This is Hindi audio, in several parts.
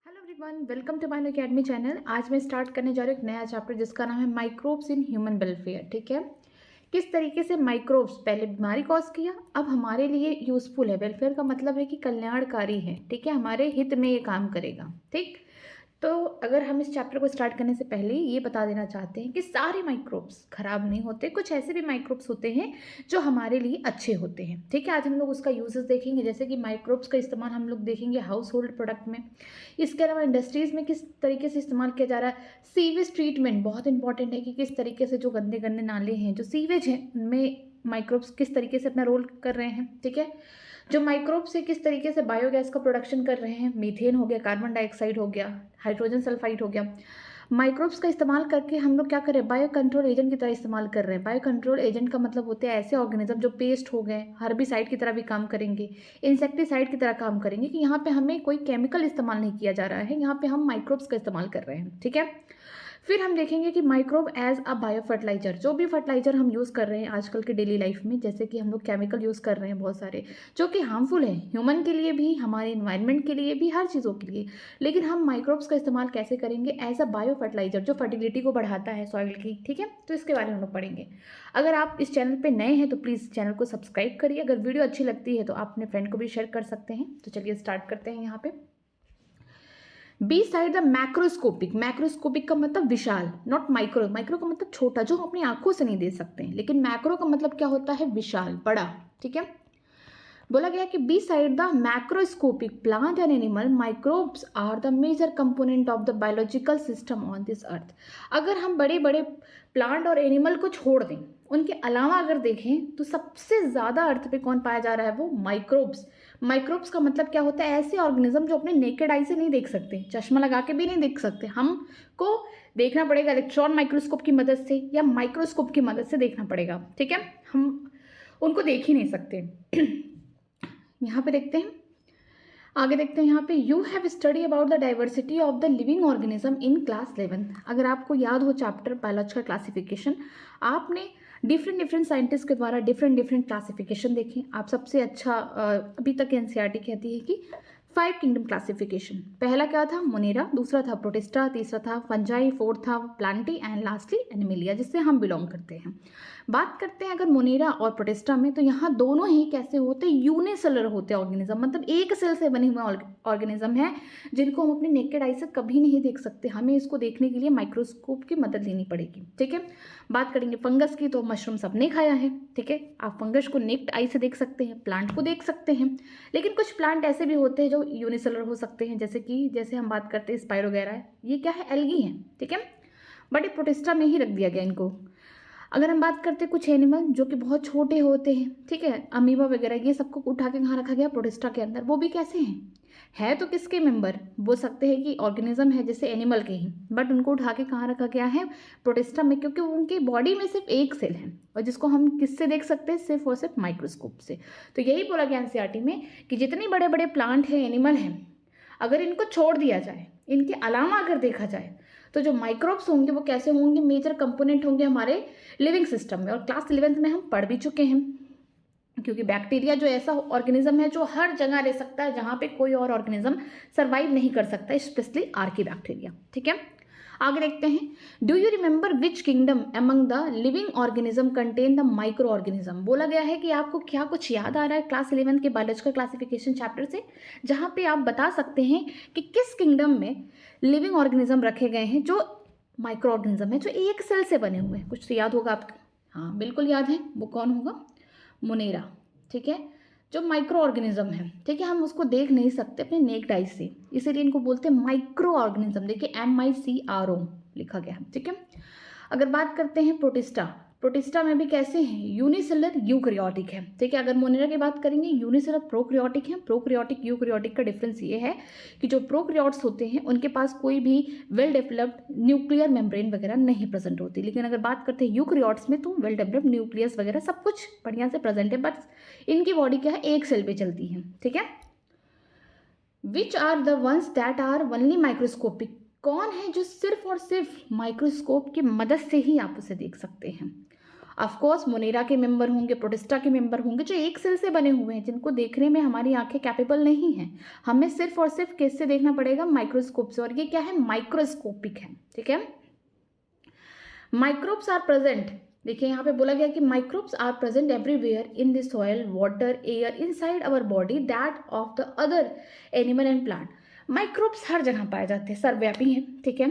Hello everyone, welcome to my academy channel. आज मैं स्टार्ट करने जा रही हूँ एक नया चैप्टर जिसका नाम है माइक्रोब्स इन ह्यूमन वेलफेयर। ठीक है, किस तरीके से माइक्रोब्स पहले बीमारी कॉज किया, अब हमारे लिए यूजफुल है। वेलफेयर का मतलब है कि कल्याणकारी है। ठीक है, हमारे हित में ये काम करेगा। ठीक, तो अगर हम इस चैप्टर को स्टार्ट करने से पहले ये बता देना चाहते हैं कि सारे माइक्रोब्स खराब नहीं होते, कुछ ऐसे भी माइक्रोब्स होते हैं जो हमारे लिए अच्छे होते हैं। ठीक है, आज हम लोग उसका यूजेस देखेंगे, जैसे कि माइक्रोब्स का इस्तेमाल हम लोग देखेंगे हाउस होल्ड प्रोडक्ट में। इसके अलावा इंडस्ट्रीज़ में किस तरीके से इस्तेमाल किया जा रहा है। सीवेज ट्रीटमेंट बहुत इंपॉर्टेंट है कि किस तरीके से जो गंदे गंदे नाले हैं, जो सीवेज हैं, उनमें माइक्रोब्स किस तरीके से अपना रोल कर रहे हैं। ठीक है, जो माइक्रोब्स से किस तरीके से बायोगैस का प्रोडक्शन कर रहे हैं, मीथेन हो गया, कार्बन डाइऑक्साइड हो गया, हाइड्रोजन सल्फाइड हो गया। माइक्रोब्स का इस्तेमाल करके हम लोग क्या कर रहे हैं, बायो कंट्रोल एजेंट की तरह इस्तेमाल कर रहे हैं। बायो कंट्रोल एजेंट का मतलब होते हैं ऐसे ऑर्गेनिज्म जो पेस्ट हो गए, हर्बिसाइड की तरह भी काम करेंगे, इंसेक्टिसाइड की तरह काम करेंगे, कि यहाँ पे हमें कोई केमिकल इस्तेमाल नहीं किया जा रहा है, यहाँ पे हम माइक्रोब्स का इस्तेमाल कर रहे हैं। ठीक है, फिर हम देखेंगे कि microbe as a bio fertiliser, जो भी फर्टिलाइजर हम यूज़ कर रहे हैं आजकल के डेली लाइफ में, जैसे कि हम लोग केमिकल यूज़ कर रहे हैं बहुत सारे, जो कि हार्मफुल है ह्यूमन के लिए भी, हमारे इन्वायरमेंट के लिए भी, हर चीज़ों के लिए। लेकिन हम माइक्रोब्स का इस्तेमाल कैसे करेंगे एज अ बायो फर्टिलाइजर, जो फर्टिलिटी को बढ़ाता है सॉइल की। ठीक है, तो इसके बारे में हम लोग पढ़ेंगे। अगर आप इस चैनल पर नए हैं तो प्लीज़ चैनल को सब्सक्राइब करिए। अगर वीडियो अच्छी लगती है तो आप अपने फ्रेंड को भी शेयर कर सकते हैं। तो चलिए स्टार्ट करते हैं। यहाँ पे beside the macroscopic, macroscopic का मतलब विशाल, नॉट माइक्रो। माइक्रो का मतलब छोटा, जो हम अपनी आंखों से नहीं देख सकते हैं, लेकिन मैक्रो का मतलब क्या होता है, विशाल, बड़ा। ठीक है, बोला गया कि beside the macroscopic plant and animal, microbes are the major component of the biological system on this earth. अगर हम बड़े बड़े प्लांट और एनिमल को छोड़ दें, उनके अलावा अगर देखें तो सबसे ज़्यादा अर्थ पे कौन पाया जा रहा है, वो माइक्रोब्स। माइक्रोब्स का मतलब क्या होता है, ऐसे ऑर्गेनिज्म जो अपने नेकेड आई से नहीं देख सकते, चश्मा लगा के भी नहीं देख सकते, हमको देखना पड़ेगा इलेक्ट्रॉन माइक्रोस्कोप की मदद से या माइक्रोस्कोप की मदद से देखना पड़ेगा। ठीक है, हम उनको देख ही नहीं सकते। यहाँ पे देखते हैं, आगे देखते हैं। यहाँ पे you have study about the diversity of the living organism in class 11। अगर आपको याद हो चैप्टर बायोलॉजिकल क्लासिफिकेशन, आपने डिफरेंट डिफरेंट साइंटिस्ट के द्वारा डिफरेंट डिफरेंट क्लासिफिकेशन देखें। आप सबसे अच्छा अभी तक एनसीईआरटी कहती है कि 5 किंगडम क्लासिफिकेशन। पहला क्या था, मोनेरा, दूसरा था प्रोटिस्टा, तीसरा था फंजाई, फोर्थ था प्लांटी एंड लास्टली एनिमिलिया, जिससे हम बिलोंग करते हैं। बात करते हैं अगर मोनेरा और प्रोटिस्टा में, तो यहाँ दोनों ही कैसे होते हैं, यूनिसेलर होते हैं ऑर्गेनिज्म, मतलब एक सेल से बने हुए ऑर्गेनिज्म है, जिनको हम अपने नेकेड आई से कभी नहीं देख सकते, हमें इसको देखने के लिए माइक्रोस्कोप की मदद लेनी पड़ेगी। ठीक है, बात करेंगे फंगस की, तो मशरूम सबने खाया है। ठीक है, आप फंगस को नेक्ड आई से देख सकते हैं, प्लांट को देख सकते हैं, लेकिन कुछ प्लांट ऐसे भी होते हैं जो यूनिसेलर हो सकते हैं, जैसे हम बात करते हैं स्पाइरोगैरा, ये क्या है, एल्गी है। ठीक है, बट ये प्रोटिस्टा में ही रख दिया गया इनको। अगर हम बात करते हैं कुछ एनिमल जो कि बहुत छोटे होते हैं, ठीक है, अमीबा वगैरह, ये सबको उठा के कहाँ रखा गया, प्रोटिस्टा के अंदर। वो भी कैसे हैं, है तो किसके मेंबर, बोल सकते हैं कि ऑर्गेनिज्म है जैसे एनिमल के ही, बट उनको उठा के कहाँ रखा गया है, प्रोटिस्टा में, क्योंकि उनकी बॉडी में सिर्फ एक सेल है और जिसको हम किससे देख सकते हैं, सिर्फ और सिर्फ माइक्रोस्कोप से। तो यही बोला गया एनसीईआरटी में कि जितने बड़े बड़े प्लांट हैं, एनिमल हैं, अगर इनको छोड़ दिया जाए, इनके अलावा अगर देखा जाए, तो जो माइक्रोब्स होंगे वो कैसे होंगे, मेजर कंपोनेंट होंगे हमारे लिविंग सिस्टम में। और क्लास 11 में हम पढ़ भी चुके हैं, क्योंकि बैक्टीरिया जो ऐसा ऑर्गेनिज्म है जो हर जगह रह सकता है जहां पे कोई और ऑर्गेनिज्म सर्वाइव नहीं कर सकता, स्पेशली आर्की बैक्टीरिया। ठीक है, आगे देखते हैं। Do you remember which kingdom among the living organism contain the micro organism. बोला गया है कि आपको क्या कुछ याद आ रहा है क्लास 11 के बायोलॉजिकल क्लासिफिकेशन चैप्टर से, जहां पे आप बता सकते हैं कि किस किंगडम में लिविंग ऑर्गेनिज्म रखे गए हैं जो माइक्रो ऑर्गेनिज्म है, जो एक सेल से बने हुए हैं। कुछ तो याद होगा आपको, हाँ बिल्कुल याद है, वो कौन होगा, मोनेरा। ठीक है, जो माइक्रो ऑर्गेनिज्म है, ठीक है, हम उसको देख नहीं सकते अपने नेक्ड आई से, इसीलिए इनको बोलते हैं माइक्रो ऑर्गेनिज्म। देखिए MICRO लिखा गया है। ठीक है, अगर बात करते हैं प्रोटिस्टा, प्रोटिस्टा में भी कैसे हैं, यूनिसेलर यूकैरियोटिक है। ठीक है, अगर मोनेरा की बात करेंगे, यूनिसेलर प्रोकैरियोटिक है। प्रोकैरियोटिक यूकैरियोटिक का डिफरेंस ये है कि जो प्रोकैरियोट्स होते हैं उनके पास कोई भी वेल डेवलप्ड न्यूक्लियर मेम्ब्रेन वगैरह नहीं प्रेजेंट होती, लेकिन अगर बात करते हैं यूकैरियोट्स में, तो वेल डेवलप्ड न्यूक्लियस वगैरह सब कुछ बढ़िया से प्रेजेंट है, बट इनकी बॉडी क्या है, एक सेल पे चलती है। ठीक है, which are the ones that are only microscopic, कौन है जो सिर्फ और सिर्फ माइक्रोस्कोप की मदद से ही आप उसे देख सकते हैं। ऑफ कोर्स मोनेरा के मेंबर होंगे, प्रोटिस्टा के मेंबर होंगे, जो एक सेल से बने हुए हैं, जिनको देखने में हमारी आंखें कैपेबल नहीं हैं। हमें सिर्फ और सिर्फ किससे देखना पड़ेगा? माइक्रोस्कोप से। और ये क्या है? माइक्रोस्कोपिक है। ठीक है। माइक्रोब्स आर प्रेजेंट, देखिए यहाँ पे बोला गया कि microbes are present everywhere in the soil, water, air, inside our body, that of the other animal and plant. Microbes हर जगह पाए जाते हैं, सर्वव्यापी हैं। ठीक है।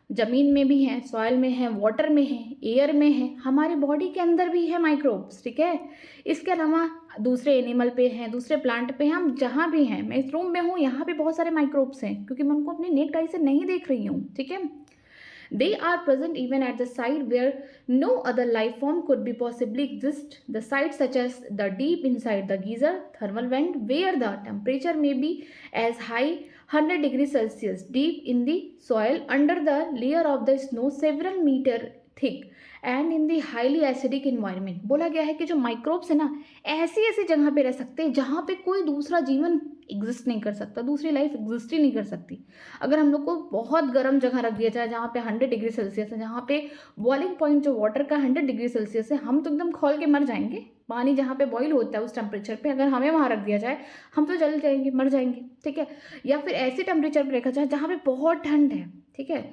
जमीन में भी हैं, सॉइल में है, वाटर में है, एयर में है, हमारे बॉडी के अंदर भी है माइक्रोब्स। ठीक है। इसके अलावा दूसरे एनिमल पे हैं, दूसरे प्लांट पे हैं, हम जहाँ भी हैं, मैं इस रूम में हूँ, यहाँ पे बहुत सारे माइक्रोब्स हैं, क्योंकि मैं उनको अपनी नेक्ड आई से नहीं देख रही हूँ। ठीक है। They are present even at the site where no other life form could be possibly exist. The sites such as the deep inside the geyser, thermal vent, where the temperature may be as high 100 degrees Celsius, deep in the soil under the layer of the snow several meter thick, and in the highly acidic environment. बोला गया है कि जो माइक्रोब्स है ना, ऐसी ऐसी जगह पे रह सकते हैं जहाँ पे कोई दूसरा जीवन एग्जिस्ट नहीं कर सकता, दूसरी लाइफ एग्जिस्ट ही नहीं कर सकती। अगर हम लोग को बहुत गर्म जगह रख दिया जाए जहाँ पे 100 डिग्री सेल्सियस है, जहाँ पे बॉइलिंग पॉइंट जो वाटर का 100 डिग्री सेल्सियस है, हम तो एकदम खोल के मर जाएंगे। पानी जहाँ पे बॉईल होता है उस टेम्परेचर पे अगर हमें वहाँ रख दिया जाए, हम तो जल जाएंगे, मर जाएंगे। ठीक है। या फिर ऐसी टेम्परेचर पर रखा जाए जहाँ पे बहुत ठंड है, ठीक है,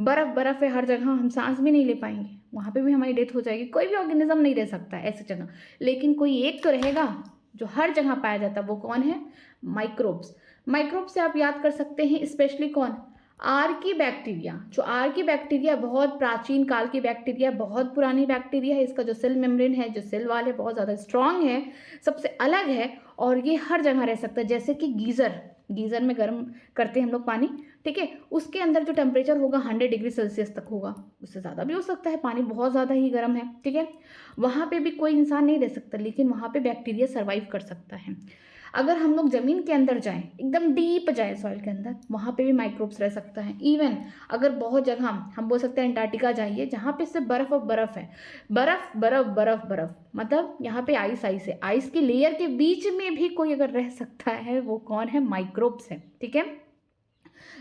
बर्फ बर्फ है हर जगह, हम सांस भी नहीं ले पाएंगे, वहाँ पे भी हमारी डेथ हो जाएगी। कोई भी ऑर्गेनिज्म नहीं रह सकता ऐसी जगह, लेकिन कोई एक तो रहेगा जो हर जगह पाया जाता है। वो कौन है? माइक्रोब्स। माइक्रोब्स से आप याद कर सकते हैं स्पेशली कौन? Archie bacteria. जो आर्की बैक्टीरिया बहुत प्राचीन काल की बैक्टीरिया, बहुत पुरानी बैक्टीरिया है। इसका जो सेल मेम्ब्रेन है, जो सेल वाल है, बहुत ज़्यादा स्ट्रांग है, सबसे अलग है, और ये हर जगह रह सकता है। जैसे कि गीज़र में गर्म करते हैं हम लोग पानी, ठीक है, उसके अंदर जो टेम्परेचर होगा 100 डिग्री सेल्सियस तक होगा, उससे ज़्यादा भी हो सकता है, पानी बहुत ज़्यादा ही गर्म है। ठीक है। वहाँ पे भी कोई इंसान नहीं रह सकता, लेकिन वहाँ पे बैक्टीरिया सर्वाइव कर सकता है। अगर हम लोग ज़मीन के अंदर जाएं, एकदम डीप जाएं सॉइल के अंदर, वहाँ पे भी माइक्रोब्स रह सकता है। इवन अगर बहुत जगह हम बोल सकते हैं अंटार्कटिका जाइए, जहाँ पे सिर्फ बर्फ़ और बर्फ़ है, बर्फ़ बर्फ़ बर्फ़ बर्फ़, मतलब यहाँ पे आइस है, आइस की लेयर के बीच में भी कोई अगर रह सकता है, वो कौन है? माइक्रोब्स है। ठीक है।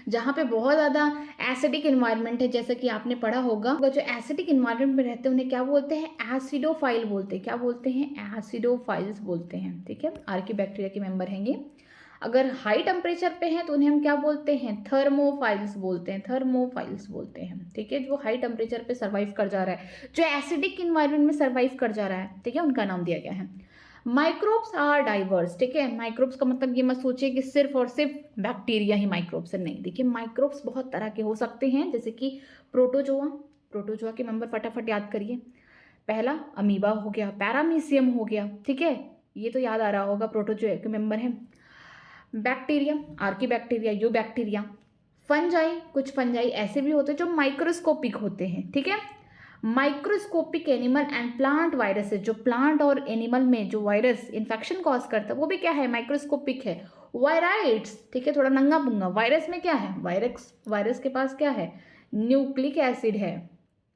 जहाँ पे बहुत ज़्यादा एसिडिक इन्वायरमेंट है, जैसे कि आपने पढ़ा होगा, जो एसिडिक इन्वायरमेंट में रहते हैं उन्हें क्या बोलते हैं? एसिडोफाइल बोलते हैं। क्या बोलते हैं? एसिडोफाइल्स बोलते हैं। ठीक है। आर्की बैक्टीरिया के मेंबर हैं ये। अगर हाई टेम्परेचर पे हैं तो उन्हें हम क्या बोलते हैं? थर्मोफाइल्स बोलते हैं। थर्मोफाइल्स बोलते हैं। ठीक है। जो हाई टेम्परेचर पे सर्वाइव कर जा रहा है, जो एसिडिक इन्वायरमेंट में सर्वाइव कर जा रहा है, ठीक है, उनका नाम दिया गया है। Microbes are diverse. ठीक है। माइक्रोब्स का मतलब ये मत सोचिए कि सिर्फ और सिर्फ बैक्टीरिया ही माइक्रोब्स है, नहीं। देखिए माइक्रोब्स बहुत तरह के हो सकते हैं, जैसे कि प्रोटोजोआ के मेंबर फटाफट याद करिए। पहला अमीबा हो गया, पैरामीशियम हो गया, ठीक है, ये तो याद आ रहा होगा, प्रोटोजोआ के मेंबर है। Bacteria, Archie bacteria, you bacteria. Fungi, कुछ फंजाई ऐसे भी होते हैं जो माइक्रोस्कोपिक होते हैं। ठीक है। Microscopic animal and plant viruses, जो प्लांट और एनिमल में जो वायरस इन्फेक्शन कॉज करता है वो भी क्या है? माइक्रोस्कोपिक है। वायराइड्स, ठीक है, थोड़ा नंगा पुंगा। वायरस में क्या है? वायरस के पास क्या है? न्यूक्लिक एसिड है।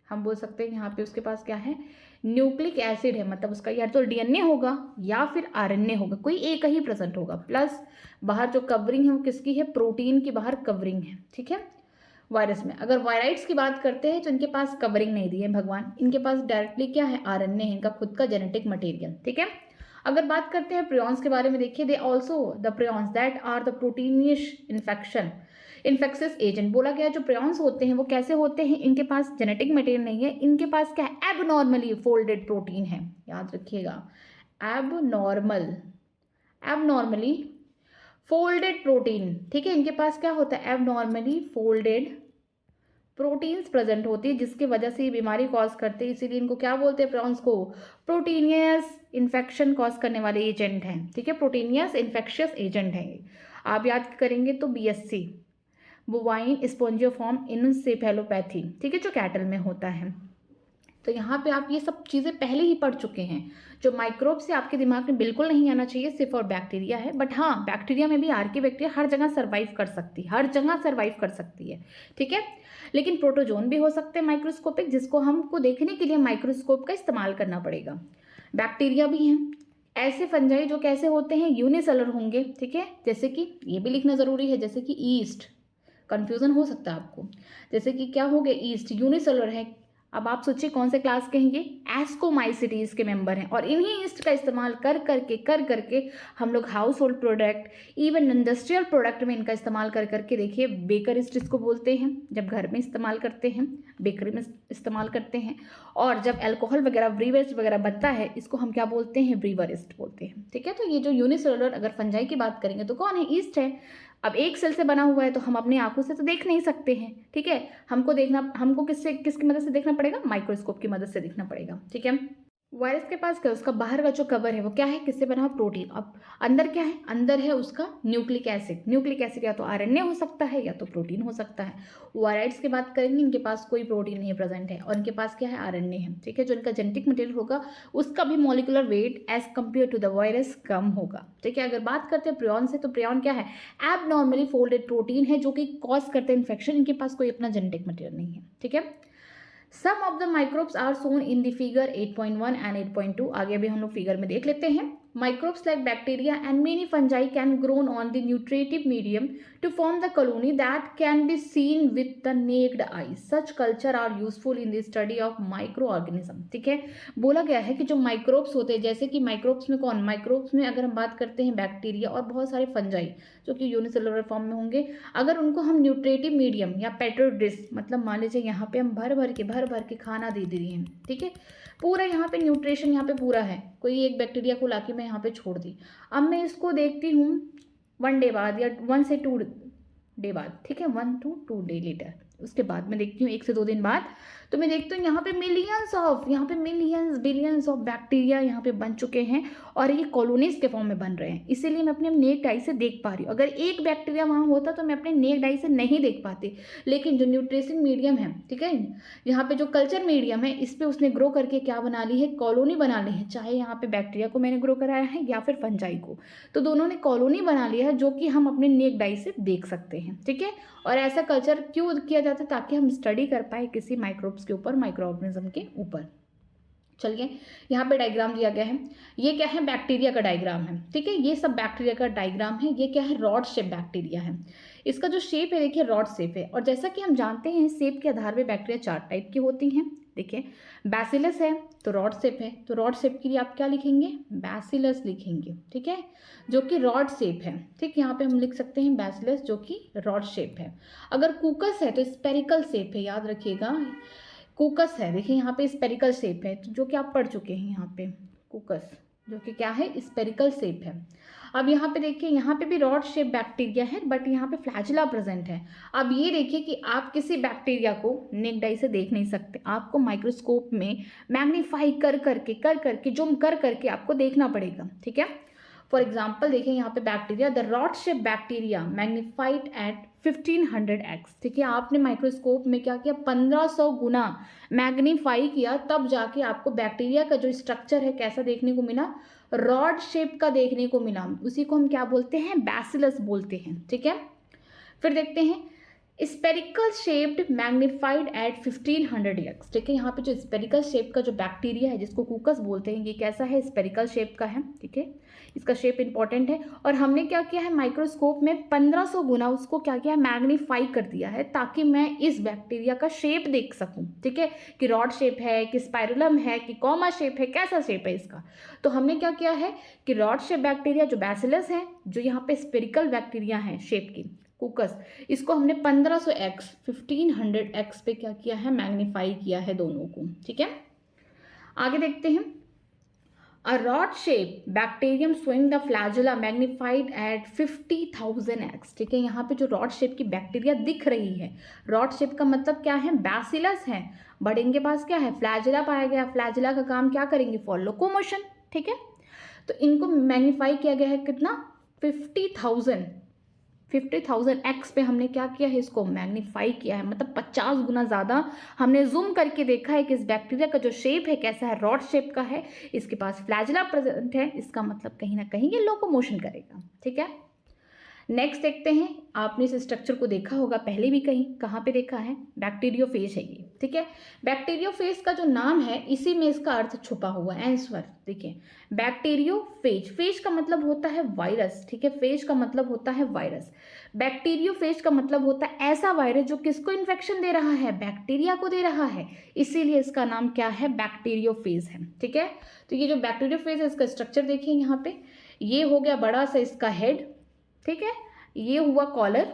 हम बोल सकते हैं यहाँ पे उसके पास क्या है? न्यूक्लिक एसिड है, मतलब उसका या तो डीएनए होगा या फिर आरएनए होगा, कोई एक ही प्रेजेंट होगा। प्लस बाहर जो कवरिंग है वो किसकी है? प्रोटीन की बाहर कवरिंग है। ठीक है। वायरस में अगर वायराइड्स की बात करते हैं तो इनके पास कवरिंग नहीं दी है भगवान, इनके पास डायरेक्टली क्या है? आरएनए है, इनका खुद का जेनेटिक मटेरियल। ठीक है। अगर बात करते हैं प्रियॉन्स के बारे में, देखिए they also the prions that are the proteinaceous infectious agent. बोला गया जो प्रियॉन्स होते हैं वो कैसे होते हैं? इनके पास जेनेटिक मटेरियल नहीं है, इनके पास क्या है? एबनॉर्मली फोल्डेड प्रोटीन है, याद रखिएगा। Abnormally folded protein. ठीक है। इनके पास क्या होता है? एबनॉर्मली फोल्डेड प्रोटीन्स प्रेजेंट होती है, जिसकी वजह से ये बीमारी कॉज करते हैं। इसीलिए इनको क्या बोलते हैं? प्रॉन्स को प्रोटीनियस इन्फेक्शन कॉज करने वाले एजेंट हैं। ठीक है। प्रोटीनियस इन्फेक्शियस एजेंट हैं ये। आप याद करेंगे तो बीएससी, बोवाइन स्पोंजियोफॉर्म इनसेफेलोपैथी, ठीक है, जो कैटल में होता है। तो यहाँ पे आप ये सब चीज़ें पहले ही पढ़ चुके हैं। जो माइक्रोब से आपके दिमाग में बिल्कुल नहीं आना चाहिए, सिर्फ और बैक्टीरिया है। बट हाँ, बैक्टीरिया में भी आर्की बैक्टीरिया हर जगह सर्वाइव कर सकती है, हर जगह सर्वाइव कर सकती है। ठीक है। लेकिन प्रोटोजोन भी हो सकते हैं माइक्रोस्कोपिक, जिसको हमको देखने के लिए माइक्रोस्कोप का इस्तेमाल करना पड़ेगा। बैक्टीरिया भी हैं ऐसे फंजाई जो कैसे होते हैं? यूनिसेलर होंगे। ठीक है। जैसे कि ये भी लिखना ज़रूरी है, जैसे कि ईस्ट, कन्फ्यूज़न हो सकता है आपको। जैसे कि क्या हो गया? ईस्ट यूनिसेलर है, अब आप सोचिए कौन से क्लास के हैं ये, एस्कोमाइसिटीज के मेंबर हैं। और इन्हीं ईस्ट का इस्तेमाल कर करके हम लोग house hold product, even industrial product में इनका इस्तेमाल कर करके, देखिए बेकर ईस्ट इसको बोलते हैं, जब घर में इस्तेमाल करते हैं, बेकरी में इस्तेमाल करते हैं। और जब अल्कोहल वगैरह, ब्रीवर ईस्ट वगैरह बनता है, इसको हम क्या बोलते हैं, ब्रीवर ईस्ट बोलते हैं। ठीक है, तो ये जो यूनिसेलुलर, अगर फंजाई की बात करेंगे तो कौन है, ईस्ट है। अब एक सेल से बना हुआ है तो हम अपनी आंखों से तो देख नहीं सकते हैं। ठीक है, हमको किसकी मदद से देखना पड़ेगा, माइक्रोस्कोप की मदद से देखना पड़ेगा। ठीक है, वायरस के पास क्या, उसका बाहर का जो कवर है वो क्या है, किससे बना हुआ, प्रोटीन। अब अंदर क्या है, अंदर है उसका न्यूक्लिक एसिड। न्यूक्लिक एसिड या तो आरएनए हो सकता है या तो प्रोटीन हो सकता है। वायराइड्स की बात करेंगे, इनके पास कोई प्रोटीन नहीं प्रेजेंट है और इनके पास क्या है, आरएनए है। ठीक है, जो इनका जेनेटिक मटेरियल होगा उसका भी molecular weight as compare to the virus कम होगा। ठीक है, अगर बात करते हैं प्रियॉन से, तो प्रियॉन क्या है, एबनॉर्मली फोल्डेड प्रोटीन है जो कि कॉज करते हैं इन्फेक्शन। इनके पास कोई अपना जेनेटिक मटेरियल नहीं है। ठीक है, some of the microbes are shown in the figure 8.1 and 8.2। आगे अभी हम लोग फिगर में देख लेते हैं। Microbes like bacteria and many fungi can grow on the nutritive medium to form the colony that can be seen with the naked eye. Such culture are useful in the study of microorganism. ठीक है, बोला गया है कि जो माइक्रोब्स होते हैं, जैसे कि माइक्रोब्स में कौन, माइक्रोब्स में अगर हम बात करते हैं बैक्टीरिया और बहुत सारे फंजाई जो कि यूनिसेलुलर फॉर्म में होंगे, अगर उनको हम न्यूट्रेटिव मीडियम या पेट्रो डिश, मतलब मान लीजिए यहाँ पे हम भर भर के खाना दे रही हैं। ठीक है, पूरा यहाँ पे न्यूट्रिशन यहाँ पे पूरा है, कोई एक बैक्टीरिया को लाके मैं यहाँ पे छोड़ दी। अब मैं इसको देखती हूँ 1 डे बाद या 1 से 2 डे बाद। ठीक है, 1 to 2 डे लेटर, उसके बाद मैं देखती हूँ 1 से 2 दिन बाद, तो मैं देखती हूँ यहाँ पे मिलियंस बिलियंस ऑफ बैक्टीरिया यहाँ पे बन चुके हैं और ये कॉलोनीज के फॉर्म में बन रहे हैं। इसीलिए मैं अपने नेक्ड आई से देख पा रही हूँ। अगर एक बैक्टीरिया वहाँ होता तो मैं अपने नेक्ड आई से नहीं देख पाती, लेकिन जो न्यूट्रिशन मीडियम है, ठीक है, यहाँ पे जो कल्चर मीडियम है, इस पर उसने ग्रो करके क्या बना ली है, कॉलोनी बना ली है। चाहे यहाँ पे बैक्टीरिया को मैंने ग्रो कराया है या फिर फंजाई को, तो दोनों ने कॉलोनी बना लिया है जो कि हम अपने नेक्ड आई से देख सकते हैं। ठीक है, और ऐसा कल्चर क्यों किया जाता है, ताकि हम स्टडी कर पाए किसी माइक्रोब्स के ऊपर, माइक्रो ऑर्गेनिज्म के ऊपर। चलिए, यहाँ पे डायग्राम दिया गया है, ये क्या है, बैक्टीरिया का डायग्राम है। ठीक है, ये सब बैक्टीरिया का डायग्राम है। ये क्या है, रॉड शेप बैक्टीरिया है। इसका जो शेप है, देखिए रॉड शेप है। और जैसा कि हम जानते हैं, शेप के आधार पे बैक्टीरिया 4 टाइप की होती हैं। देखिए, बैसिलस है तो रॉड शेप है, तो रॉड शेप के लिए आप क्या लिखेंगे, बैसिलस लिखेंगे। ठीक है, जो कि रॉड शेप है। ठीक, यहाँ पे हम लिख सकते हैं बैसिलस जो कि रॉड शेप है। अगर कुकस है तो स्पेरिकल शेप है, याद रखिएगा, कुकस है। देखिए यहाँ पे स्पेरिकल शेप है, तो जो कि आप पढ़ चुके हैं, यहाँ पे कुकस जो कि क्या है, स्पेरिकल शेप है। अब यहाँ पे देखिए, यहाँ पे भी रॉड शेप बैक्टीरिया है, बट यहाँ पे फ्लैजिला प्रेजेंट है। अब ये देखिए कि आप किसी बैक्टीरिया को नेक्ड आई से देख नहीं सकते, आपको माइक्रोस्कोप में मैग्नीफाई कर करके जूम कर करके आपको देखना पड़ेगा। ठीक है, फॉर एग्जाम्पल देखिए यहाँ पे bacteria, the rod shape bacteria magnified at 1500x। ठीक है, आपने माइक्रोस्कोप में क्या किया, 1500 गुना मैग्नीफाई किया, तब जाके आपको बैक्टीरिया का जो स्ट्रक्चर है कैसा देखने को मिला, रॉड शेप का देखने को मिला। उसी को हम क्या बोलते हैं, बैसिलस बोलते हैं। ठीक है, फिर देखते हैं spherical shaped magnified at 1500x। ठीक है, यहाँ पे जो स्पेरिकल शेप का जो बैक्टीरिया है जिसको कुकस बोलते हैं, ये कैसा है, स्पेरिकल शेप का है। ठीक है, इसका शेप इंपॉर्टेंट है। और हमने क्या किया है, माइक्रोस्कोप में 1500 गुना उसको क्या किया है, मैग्नीफाई कर दिया है, ताकि मैं इस बैक्टीरिया का शेप देख सकूं। ठीक है, कि रॉड शेप है, कि स्पाइरुलम है, कि कॉमा शेप है, कैसा शेप है इसका। तो हमने क्या किया है कि रॉड शेप बैक्टीरिया जो बैसिलस है, जो यहाँ पे स्पेरिकल बैक्टीरिया है शेप की, कुकस, इसको हमने 1500x पे क्या किया है, मैग्नीफाई किया है दोनों को। ठीक है, आगे देखते हैं, a rod shape bacterium showing the flagella magnified at 50,000x। ठीक है, यहाँ पे जो रॉड शेप की बैक्टीरिया दिख रही है, रॉड शेप का मतलब क्या है, बैसिलस है, बट इनके पास क्या है, फ्लैजुला पाया गया। फ्लैजुला का काम क्या करेंगे, फॉर लोकोमोशन। ठीक है, तो इनको मैग्नीफाई किया गया है कितना, 50,000x पे हमने क्या किया है, इसको मैग्नीफाई किया है, मतलब 50 गुना ज़्यादा हमने जूम करके देखा है कि इस बैक्टीरिया का जो शेप है कैसा है, रॉड शेप का है, इसके पास फ्लैजिला प्रेजेंट है, इसका मतलब कहीं ना कहीं ये लोकोमोशन करेगा। ठीक है, नेक्स्ट देखते हैं, आपने इस स्ट्रक्चर को देखा होगा पहले भी कहीं, कहाँ पे देखा है, बैक्टीरियोफेज है ये, ठीक है। बैक्टीरियोफेज का जो नाम है इसी में इसका अर्थ छुपा हुआ है। आंसर देखिए, बैक्टीरियोफेज, फेज का मतलब होता है वायरस, ठीक है, फेज का मतलब होता है वायरस। बैक्टीरियोफेज का मतलब होता है ऐसा वायरस जो किसको इन्फेक्शन दे रहा है, बैक्टीरिया को दे रहा है, इसीलिए इसका नाम क्या है, बैक्टीरियोफेज है, ठीक है। तो ये जो बैक्टीरियोफेज है इसका स्ट्रक्चर देखिए यहाँ पे, ये हो गया बड़ा सा इसका हेड, ठीक है, ये हुआ कॉलर,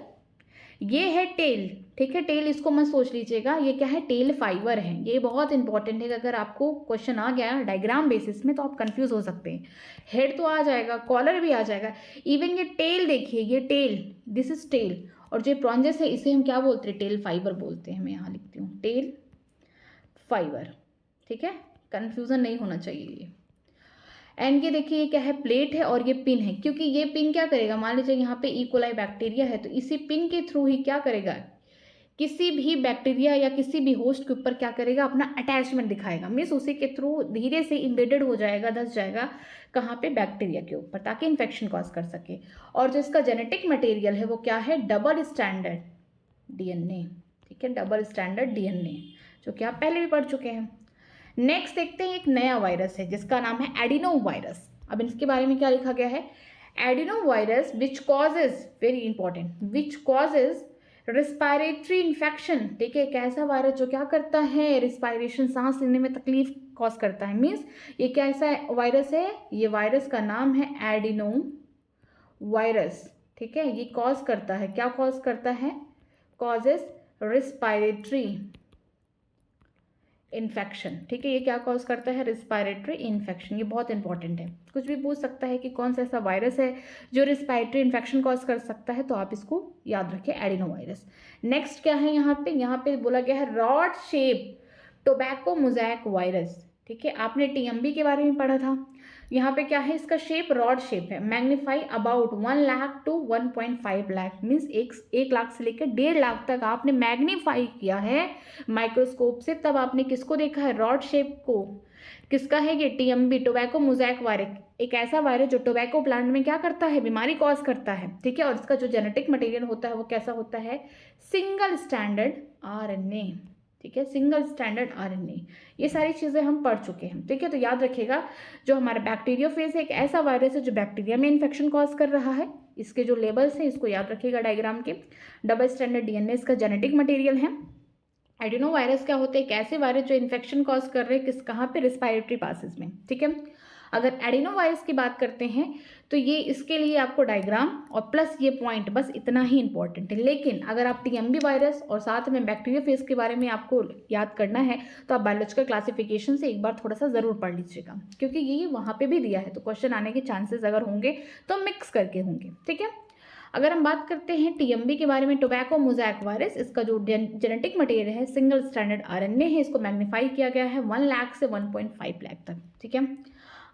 ये है टेल, ठीक है, टेल इसको मत सोच लीजिएगा, ये क्या है, टेल फाइबर है। ये बहुत इंपॉर्टेंट है, अगर आपको क्वेश्चन आ गया डायग्राम बेसिस में तो आप कंफ्यूज हो सकते हैं। हेड तो आ जाएगा, कॉलर भी आ जाएगा, इवन ये टेल देखिए, ये टेल, दिस इज टेल, और जो ब्रॉन्जेस है इसे हम क्या बोलते हैं, टेल फाइबर बोलते हैं। मैं यहाँ लिखती हूँ टेल फाइबर, ठीक है, कंफ्यूजन नहीं होना चाहिए ये। एंड ये देखिए ये क्या है, प्लेट है और ये पिन है, क्योंकि ये पिन क्या करेगा, मान लीजिए यहाँ पे इकोलाई बैक्टीरिया है तो इसी पिन के थ्रू ही क्या करेगा, किसी भी बैक्टीरिया या किसी भी होस्ट के ऊपर क्या करेगा, अपना अटैचमेंट दिखाएगा, मीन्स उसी के थ्रू धीरे से इम्बेडेड हो जाएगा, धस जाएगा कहाँ पे, बैक्टीरिया के ऊपर, ताकि इन्फेक्शन कॉज कर सके। और जो इसका जेनेटिक मटेरियल है वो क्या है, डबल स्टैंडर्ड डीएनए, ठीक है, डबल स्टैंडर्ड डीएनए, जो कि आप पहले भी पढ़ चुके हैं। नेक्स्ट देखते हैं, एक नया वायरस है जिसका नाम है एडिनो वायरस। अब इसके बारे में क्या लिखा गया है, adeno virus which causes, very important, which causes respiratory infection, ठीक है, एक ऐसा वायरस जो क्या करता है, रिस्पायरेशन, सांस लेने में तकलीफ कॉज करता है। मीन्स ये क्या ऐसा वायरस है, ये वायरस का नाम है एडिनो वायरस, ठीक है, ये कॉज करता है, क्या कॉज करता है, कॉजेज रिस्पायरेटरी इन्फेक्शन, ठीक है, ये क्या कॉज करता है, रिस्पायरेटरी इन्फेक्शन। ये बहुत इंपॉर्टेंट है, कुछ भी पूछ सकता है कि कौन सा ऐसा वायरस है जो रिस्पायरेटरी इन्फेक्शन कॉज कर सकता है, तो आप इसको याद रखिए, एडिनो वायरस। नेक्स्ट क्या है यहाँ पे बोला गया है rod shape tobacco mosaic virus, ठीक है, आपने टीएमबी के बारे में पढ़ा था। यहाँ पे क्या है, इसका शेप रॉड शेप है, magnify about 1 lakh to 1.5 lakh, means 1 lakh से लेकर 1.5 लाख तक आपने मैग्नीफाई किया है माइक्रोस्कोप से, तब आपने किसको देखा है, रॉड शेप को। किसका है ये, टीएमबी, टोबैको मोज़ेक वायरस, एक ऐसा वायरस जो टोबैको प्लांट में क्या करता है, बीमारी कॉज करता है, ठीक है, और इसका जो जेनेटिक मटेरियल होता है वो कैसा होता है, सिंगल स्टैंडर्ड आरएनए, ठीक है, सिंगल स्टैंडर्ड आरएनए। ये सारी चीज़ें हम पढ़ चुके हैं, ठीक है। तो याद रखिएगा, जो हमारा बैक्टीरियोफेज है एक ऐसा वायरस है जो बैक्टीरिया में इन्फेक्शन कॉज कर रहा है। इसके जो लेबल्स हैं इसको याद रखिएगा डायग्राम के, डबल स्टैंडर्ड डीएनए इसका जेनेटिक मटेरियल है। एडिनो वायरस क्या होते हैं, एक ऐसे वायरस जो इन्फेक्शन कॉज कर रहे हैं किस, कहाँ पे, रिस्पायरेटरी पासेस में, ठीक है। अगर एडिनो वायरस की बात करते हैं तो ये इसके लिए आपको डायग्राम और प्लस ये पॉइंट, बस इतना ही इंपॉर्टेंट है। लेकिन अगर आप टीएमबी वायरस और साथ में बैक्टीरियोफेज के बारे में आपको याद करना है तो आप बायोलॉजिकल क्लासिफिकेशन से एक बार थोड़ा सा ज़रूर पढ़ लीजिएगा, क्योंकि ये वहाँ पे भी दिया है, तो क्वेश्चन आने के चांसेस अगर होंगे तो मिक्स करके होंगे, ठीक है। अगर हम बात करते हैं टीएमबी के बारे में, टोबैको मोज़ेक वायरस, इसका जो जेनेटिक मटेरियल है सिंगल स्टैंडर्ड आरएनए है, इसको मैग्नीफाई किया गया है 1 लाख से 1.5 लाख तक, ठीक है।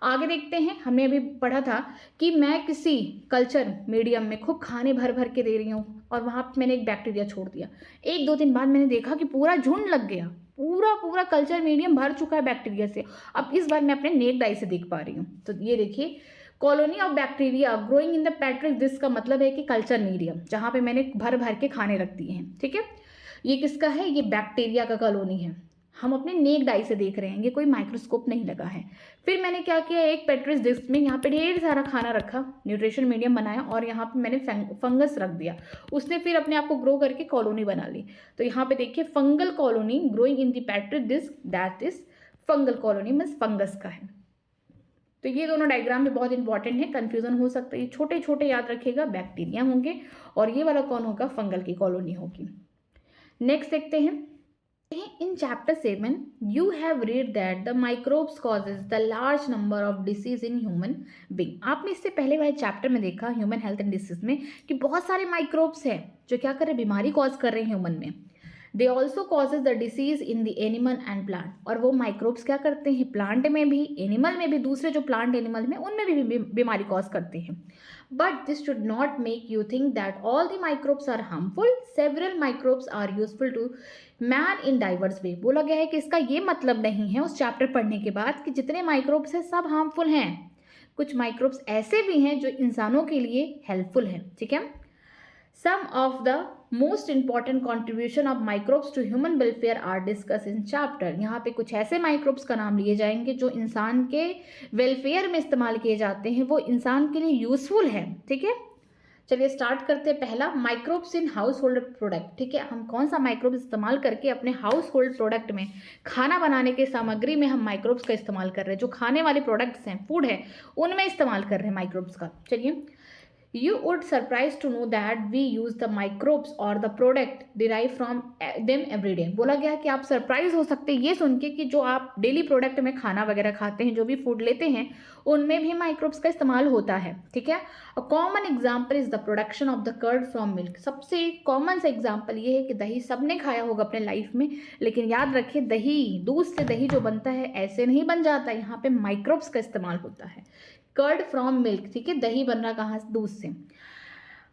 आगे देखते हैं, हमने अभी पढ़ा था कि मैं किसी कल्चर मीडियम में खूब खाने भर भर के दे रही हूँ और वहाँ पर मैंने एक बैक्टीरिया छोड़ दिया, 1-2 दिन बाद मैंने देखा कि पूरा झुंड लग गया, पूरा कल्चर मीडियम भर चुका है बैक्टीरिया से। अब इस बार मैं अपने नेक्ड आई से देख पा रही हूँ, तो ये देखिए, colony of bacteria growing in the petri dish का मतलब है कि कल्चर मीडियम जहाँ पे मैंने भर भर के खाने रख दिए हैं, ठीक है। ये किसका है, ये बैक्टीरिया का कॉलोनी है, हम अपने नेक्ड आई से देख रहे हैं, ये कोई माइक्रोस्कोप नहीं लगा है। फिर मैंने क्या किया, एक पेट्री डिश में यहाँ पे ढेर सारा खाना रखा, न्यूट्रिशन मीडियम बनाया और यहाँ पे मैंने फंगस रख दिया, उसने फिर अपने आप को ग्रो करके कॉलोनी बना ली। तो यहाँ पे देखिए, fungal colony growing in the petri dish, that is fungal colony, means fungus का है। तो ये दोनों डायग्राम भी बहुत इंपॉर्टेंट है, कंफ्यूजन हो सकता है, छोटे छोटे याद रखिएगा, बैक्टीरिया होंगे और ये वाला कौन होगा, फंगल की कॉलोनी होगी। नेक्स्ट देखते हैं, in chapter 7 you have read that the microbes causes the large number of disease in human being। आपने इससे पहले वाले चैप्टर में देखा ह्यूमन हेल्थ एंड डिसीज में कि बहुत सारे माइक्रोब्स हैं जो क्या कर रहे हैं, बीमारी कॉज कर रहे हैं ह्यूमन में। They also causes the disease in the animal and plant, और वो माइक्रोब्स क्या करते हैं, प्लांट में भी, एनिमल में भी, दूसरे जो प्लांट एनिमल में उनमें भी बीमारी कॉज करते हैं। But this should not make you think that all the microbes are harmful, several microbes are useful to man in diverse way. बोला गया है कि इसका ये मतलब नहीं है उस चैप्टर पढ़ने के बाद कि जितने माइक्रोब्स हैं सब हार्मफुल हैं, कुछ माइक्रोब्स ऐसे भी हैं जो इंसानों के लिए हेल्पफुल हैं, ठीक है। Some of the most important contribution of microbes to human welfare are discussed in chapter। यहाँ पे कुछ ऐसे माइक्रोब्स का नाम लिए जाएंगे जो इंसान के वेलफेयर में इस्तेमाल किए जाते हैं, वो इंसान के लिए यूजफुल है। ठीक है, चलिए स्टार्ट करते हैं। पहला, microbes in house hold product. ठीक है, हम कौन सा माइक्रोब इस्तेमाल करके अपने हाउस होल्ड प्रोडक्ट में, खाना बनाने के सामग्री में हम माइक्रोब्स का इस्तेमाल कर रहे हैं। जो खाने वाले प्रोडक्ट्स हैं, फूड है, उनमें इस्तेमाल कर रहे हैं माइक्रोब्स का। चलिए, You would surprised to know that we use the microbes or the product derived from them every day। बोला गया कि आप सरप्राइज हो सकते हैं ये सुन के कि जो आप डेली प्रोडक्ट में खाना वगैरह खाते हैं, जो भी फूड लेते हैं, उनमें भी माइक्रोब्स का इस्तेमाल होता है। ठीक है, a common example is the production of the curd from milk. सबसे कॉमन सा एग्जाम्पल ये है कि दही सबने खाया होगा अपने लाइफ में, लेकिन याद रखिए दही, दूध से दही जो बनता है ऐसे नहीं बन जाता, यहाँ पे माइक्रोब्स का इस्तेमाल होता है। कर्ड फ्रॉम मिल्क, ठीक है, दही बन रहा कहाँ से? दूध से।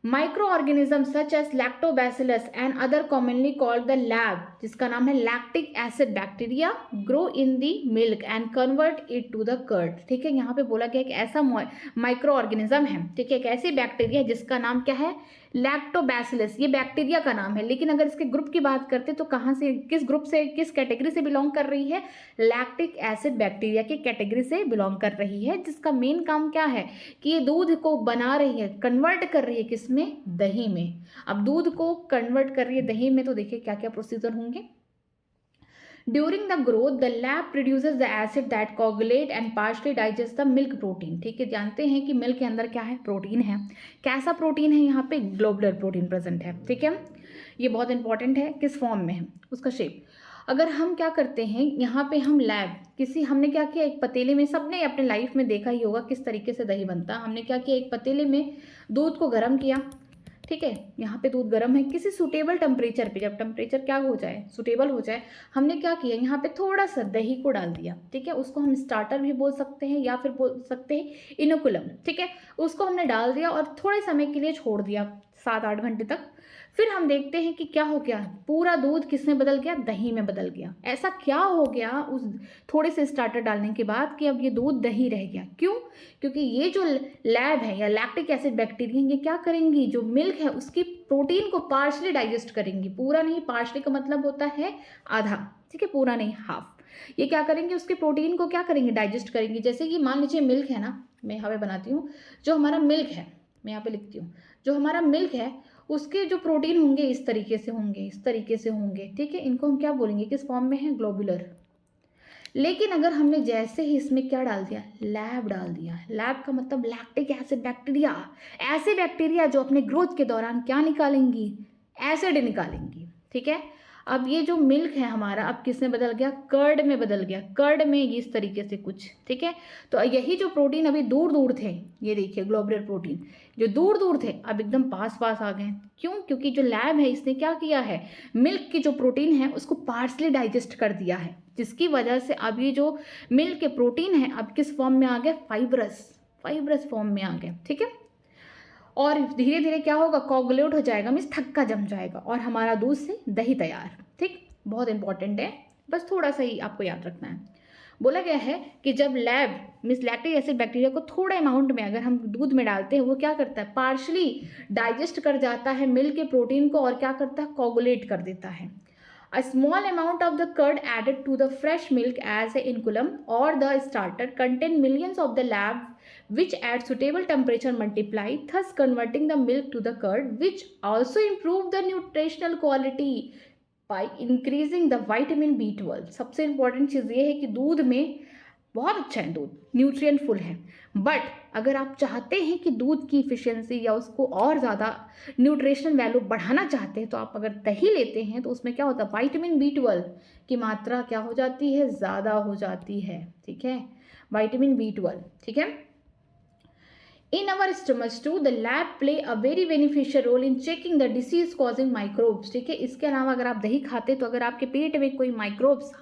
Microorganism such as lactobacillus and other commonly called the LAB, जिसका नाम है lactic acid bacteria, grow in the milk and convert it to the curd. ठीक है, यहाँ पे बोला गया कि ऐसा माइक्रो ऑर्गेनिज्म है, ठीक है, एक ऐसी बैक्टीरिया जिसका नाम क्या है? लैक्टोबैसिलस। ये बैक्टीरिया का नाम है, लेकिन अगर इसके ग्रुप की बात करते तो कहाँ से, किस ग्रुप से, किस कैटेगरी से बिलोंग कर रही है? लैक्टिक एसिड बैक्टीरिया की कैटेगरी से बिलोंग कर रही है, जिसका मेन काम क्या है कि ये दूध को बना रही है, कन्वर्ट कर रही है किसमें? दही में। अब दूध को कन्वर्ट कर रही है दही में, तो देखिए क्या क्या प्रोसीजर होंगे। During the growth, the lab produces the acid that coagulate and partially digest the milk protein। ठीक है, जानते हैं कि मिल्क के अंदर क्या है? प्रोटीन है। कैसा प्रोटीन है? यहाँ पे ग्लोबुलर प्रोटीन प्रेजेंट है। ठीक है, ये बहुत इंपॉर्टेंट है। किस फॉर्म में है? उसका शेप। अगर हम क्या करते हैं, यहाँ पे हम लैब किसी, हमने क्या किया, एक पतीले में, सबने अपने लाइफ में देखा ही होगा किस तरीके से दही बनता है। हमने क्या किया, एक पतीले में दूध को गर्म किया। ठीक है, यहाँ पे दूध गर्म है, किसी सूटेबल टेम्परेचर पे, जब टेम्परेचर क्या हो जाए, सूटेबल हो जाए, हमने क्या किया, यहाँ पे थोड़ा सा दही को डाल दिया। ठीक है, उसको हम स्टार्टर भी बोल सकते हैं या फिर बोल सकते हैं इनोकुलम। ठीक है, उसको हमने डाल दिया और थोड़े समय के लिए छोड़ दिया, 7-8 घंटे तक। फिर हम देखते हैं कि क्या हो गया, पूरा दूध किस में बदल गया? दही में बदल गया। ऐसा क्या हो गया उस थोड़े से स्टार्टर डालने के बाद कि अब ये दूध दही रह गया? क्यों? क्योंकि ये जो लैब है या लैक्टिक एसिड बैक्टीरिया, ये क्या करेंगी, जो मिल्क है उसकी प्रोटीन को पार्शली डाइजेस्ट करेंगी। पूरा नहीं, पार्शली का मतलब होता है आधा। ठीक है, पूरा नहीं, हाफ। ये क्या करेंगे, उसके प्रोटीन को क्या करेंगे? डाइजेस्ट करेंगी। जैसे कि मान लीजिए मिल्क है ना, मैं यहाँ पे बनाती हूँ, जो हमारा मिल्क है, मैं यहाँ पे लिखती हूँ, जो हमारा मिल्क है उसके जो प्रोटीन होंगे इस तरीके से होंगे, इस तरीके से होंगे। ठीक है, इनको हम क्या बोलेंगे, किस फॉर्म में है? ग्लोबुलर। लेकिन अगर हमने जैसे ही इसमें क्या डाल दिया, लैब डाल दिया, लैब का मतलब लैक्टिक एसिड बैक्टीरिया, ऐसे बैक्टीरिया जो अपने ग्रोथ के दौरान क्या निकालेंगी? एसिड निकालेंगी। ठीक है, अब ये जो मिल्क है हमारा, अब किस में बदल गया? कर्ड में बदल गया। कर्ड में ये इस तरीके से कुछ। ठीक है, तो यही जो प्रोटीन अभी दूर दूर थे, ये देखिए ग्लोबुलर प्रोटीन, जो दूर दूर थे अब एकदम पास पास आ गए। क्यों? क्योंकि जो लैब है इसने क्या किया है, मिल्क की जो प्रोटीन है उसको पार्शली डाइजेस्ट कर दिया है, जिसकी वजह से अब ये जो मिल्क के प्रोटीन है अब किस फॉर्म में आ गए? फाइब्रस फॉर्म में आ गए। ठीक है, और धीरे धीरे क्या होगा, कोगुलेट हो जाएगा, मीन्स थक्का जम जाएगा और हमारा दूध से दही तैयार। ठीक, बहुत इंपॉर्टेंट है, बस थोड़ा सा ही आपको याद रखना है। बोला गया है कि जब lab means lactic acid bacteria को थोड़ा अमाउंट में अगर हम दूध में डालते हैं, वो क्या करता है, पार्शली डाइजेस्ट कर जाता है मिल्क के प्रोटीन को और क्या करता है, कोगुलेट कर देता है। A small amount of the curd added to the fresh milk as a inoculum or the starter contain millions of the lab which at suitable temperature multiply, thus converting the milk to the curd, which also improve the nutritional quality by increasing the vitamin B12। सबसे important चीज़ ये है कि दूध में बहुत अच्छा है, दूध न्यूट्रिएंट फुल है, बट अगर आप चाहते हैं कि दूध की इफ़िशियंसी या उसको और ज़्यादा न्यूट्रिशनल वैल्यू बढ़ाना चाहते हैं, तो आप अगर दही लेते हैं तो उसमें क्या होता है, विटामिन B12 की मात्रा क्या हो जाती है, ज़्यादा हो जाती है। ठीक है, विटामिन B12। ठीक है, In our stomachs too, the lab play a very beneficial role in checking the disease causing microbes। ठीक है, इसके अलावा अगर आप दही खाते तो अगर आपके पेट में कोई माइक्रोब्स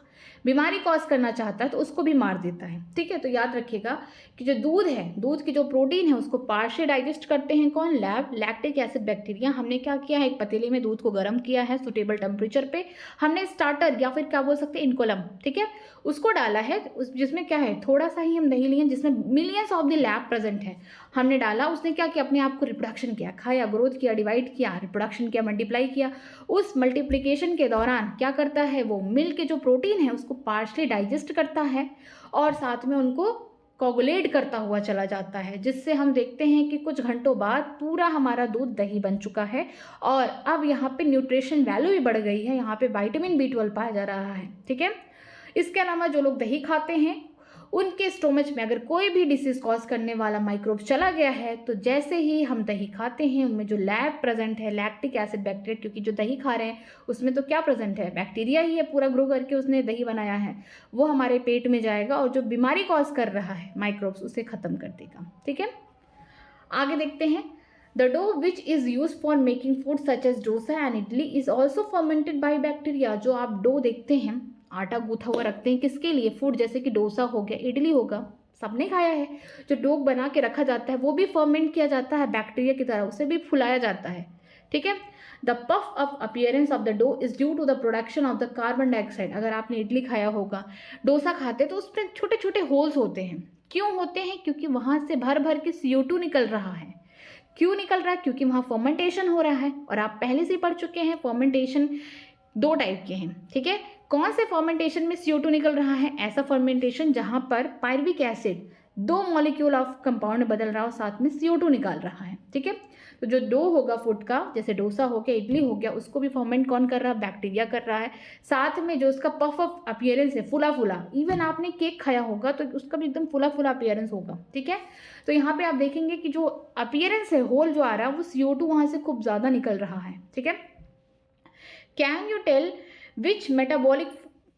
बीमारी कॉज करना चाहता है तो उसको भी मार देता है। ठीक है, तो याद रखिएगा कि जो दूध है, दूध की जो प्रोटीन है उसको पार्शियल डाइजेस्ट करते हैं कौन? Lactic acid bacteria. हमने क्या किया है, एक पतीले में दूध को गर्म किया है सुटेबल टेम्परेचर पे, हमने स्टार्टर या फिर क्या बोल सकते हैं इनकोलम, ठीक है, उसको डाला है, जिसमें क्या है, थोड़ा सा ही हम दही लिए जिसमें millions of the lab present है, हमने डाला, उसने क्या किया, अपने आप को रिप्रोडक्शन किया, खाया, ग्रोथ किया, डिवाइड किया, रिप्रोडक्शन किया, मल्टीप्लाई किया। उस मल्टीप्लिकेशन के दौरान क्या करता है, वो मिल्क के जो प्रोटीन है उसको पार्शली डाइजेस्ट करता है और साथ में उनको कोगुलेट करता हुआ चला जाता है, जिससे हम देखते हैं कि कुछ घंटों बाद पूरा हमारा दूध दही बन चुका है। और अब यहाँ पे न्यूट्रिशन वैल्यू भी बढ़ गई है, यहाँ पे विटामिन B12 पाया जा रहा है। ठीक है, इसके अलावा जो लोग दही खाते हैं उनके स्टोमच में अगर कोई भी डिसीज कॉज करने वाला माइक्रोब चला गया है तो जैसे ही हम दही खाते हैं उनमें जो लैब प्रेजेंट है, लैक्टिक एसिड बैक्टीरिया, क्योंकि जो दही खा रहे हैं उसमें तो क्या प्रेजेंट है, बैक्टीरिया ही है, पूरा ग्रो करके उसने दही बनाया है, वो हमारे पेट में जाएगा और जो बीमारी कॉज कर रहा है माइक्रोब्स उसे खत्म कर देगा। ठीक है, आगे देखते हैं। The dough which is used for making food such as dosa and idli is also fermented by bacteria। जो आप डो देखते हैं, आटा गूथा हुआ रखते हैं किसके लिए, फूड, जैसे कि डोसा हो गया, इडली होगा, सबने खाया है। जो डो बना के रखा जाता है वो भी फर्मेंट किया जाता है बैक्टीरिया की तरह, उसे भी फुलाया जाता है। ठीक है, the puff of appearance of the dough is due to the production of the carbon dioxide. अगर आपने इडली खाया होगा, डोसा खाते तो उसमें छोटे छोटे होल्स होते हैं। क्यों होते हैं? क्योंकि वहां से भर भर के CO2 निकल रहा है। क्यों निकल रहा है? क्योंकि वहाँ फर्मेंटेशन हो रहा है। और आप पहले से पढ़ चुके हैं फर्मेंटेशन दो टाइप के हैं। ठीक है, कौन से फर्मेंटेशन में CO2 निकल रहा है? ऐसा फर्मेंटेशन जहाँ पर पायरुविक एसिड दो मॉलिक्यूल ऑफ कंपाउंड बदल रहा हो, साथ में CO2 निकाल रहा है। ठीक है, तो जो डो होगा फूड का, जैसे डोसा हो गया, इडली हो गया, उसको भी फर्मेंट कौन कर रहा है? बैक्टीरिया कर रहा है। साथ में जो उसका पफ ऑफ अपीयरेंस है, फुला फुला, इवन आपने केक खाया होगा तो उसका भी एकदम फुला फुला अपीयरेंस होगा। ठीक है, तो यहाँ पे आप देखेंगे कि जो अपीयरेंस है, होल जो आ रहा है, वो CO2 वहाँ से खूब ज़्यादा निकल रहा है। ठीक है, can you tell which metabolic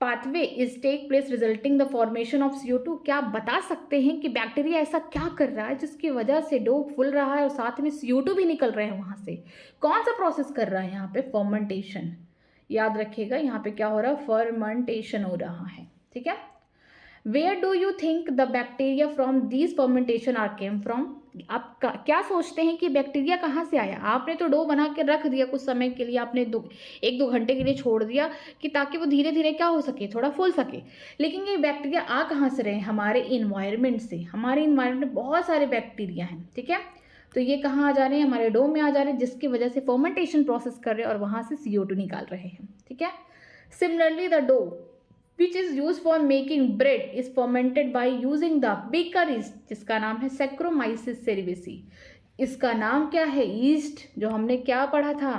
pathway is take place resulting the formation of CO2। क्या आप बता सकते हैं कि बैक्टीरिया ऐसा क्या कर रहा है जिसकी वजह से डो फूल रहा है और साथ में CO2 भी निकल रहे हैं वहां से? कौन सा प्रोसेस कर रहा है यहाँ पे? फर्मेंटेशन। याद रखिएगा यहाँ पे क्या हो रहा है? फर्मेंटेशन हो रहा है। ठीक है, where do you think the bacteria from these fermentation are came from. आप क्या सोचते हैं कि बैक्टीरिया कहाँ से आया? आपने तो डो बना के रख दिया कुछ समय के लिए, आपने एक दो घंटे के लिए छोड़ दिया कि ताकि वो धीरे धीरे क्या हो सके, थोड़ा फूल सके। लेकिन ये बैक्टीरिया आ कहाँ से रहे? हमारे इन्वायरमेंट से। हमारे इन्वायरमेंट में बहुत सारे बैक्टीरिया हैं। ठीक है, तो ये कहाँ आ जा रहे हैं? हमारे डो में आ जा रहे हैं, जिसकी वजह से फर्मेंटेशन प्रोसेस कर रहे हैं और वहाँ से CO2 निकाल रहे हैं। ठीक है, similarly the dough which is used for making bread is fermented by using the baker yeast, जिसका नाम है Saccharomyces cerevisiae। इसका नाम क्या है? ईस्ट। जो हमने क्या पढ़ा था?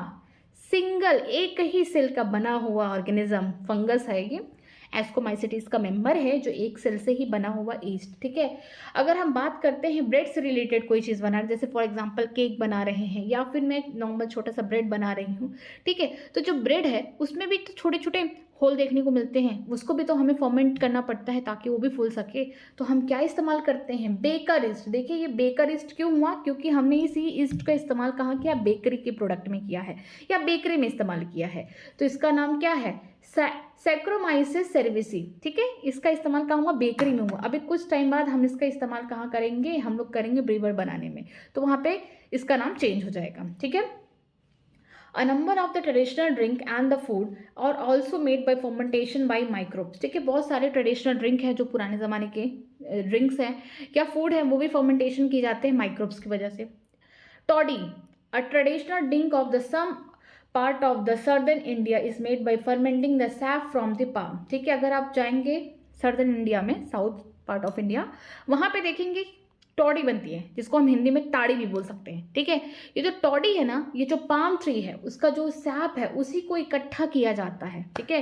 सिंगल, एक ही सेल का बना हुआ ऑर्गेनिज्म, फंगस है ये, एस्कोमाइसिटीज का मेंबर है जो एक सेल से ही बना हुआ ईस्ट। ठीक है, अगर हम बात करते हैं ब्रेड से रिलेटेड कोई चीज़ बना रहे, जैसे फॉर एग्जांपल केक बना रहे हैं या फिर मैं नॉर्मल छोटा सा ब्रेड बना रही हूँ, ठीक है, तो जो ब्रेड है उसमें भी तो छोटे छोटे होल देखने को मिलते हैं, उसको भी तो हमें फर्मेंट करना पड़ता है ताकि वो भी फूल सके। तो हम क्या इस्तेमाल करते हैं? Baker yeast. देखिए ये बेकर ईस्ट क्यों हुआ? क्योंकि हमने इसी ईस्ट का इस्तेमाल कहाँ किया? बेकरी के प्रोडक्ट में किया है या बेकरी में इस्तेमाल किया है। तो इसका नाम क्या है? Saccharomyces cerevisiae. ठीक है, इसका इस्तेमाल कहाँ हुआ? बेकरी में हुआ। अभी कुछ टाइम बाद हम इसका इस्तेमाल कहाँ करेंगे? हम लोग करेंगे ब्रीवर बनाने में, तो वहाँ पे इसका नाम चेंज हो जाएगा। ठीक है, A number of the traditional drink and the food are also made by fermentation by microbes। ठीक है, बहुत सारे ट्रेडिशनल ड्रिंक हैं जो पुराने ज़माने के ड्रिंक्स हैं या फूड हैं, वो भी फर्मेंटेशन किए जाते हैं माइक्रोब्स की वजह से। Toddy, a traditional drink of the some part of the southern India is made by fermenting the sap from the palm. ठीक है, अगर आप जाएंगे सर्दर्न इंडिया में, साउथ पार्ट ऑफ इंडिया, वहाँ पे देखेंगे टॉडी बनती है, जिसको हम हिंदी में ताड़ी भी बोल सकते हैं। ठीक है, ये जो टॉडी है ना, ये जो पाम ट्री है उसका जो सैप है उसी को इकट्ठा किया जाता है। ठीक है,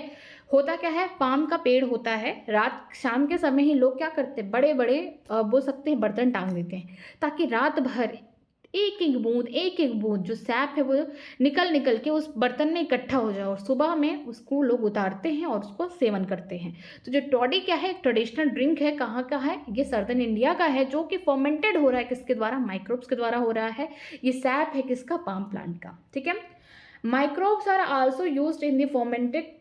होता क्या है, पाम का पेड़ होता है, रात शाम के समय ही लोग क्या करते हैं, बड़े बड़े बोल सकते हैं बर्तन टांग देते हैं ताकि रात भर एक एक बूंद जो सैप है वो निकल निकल के उस बर्तन में इकट्ठा हो जाए और सुबह में उसको लोग उतारते हैं और उसको सेवन करते हैं। तो जो टॉडी क्या है, ट्रेडिशनल ड्रिंक है, कहाँ का है? ये सर्दर्न इंडिया का है, जो कि फर्मेंटेड हो रहा है किसके द्वारा? माइक्रोब्स के द्वारा हो रहा है। ये सैप है किसका? पाम प्लांट का। ठीक है, microbes are also used in the fermented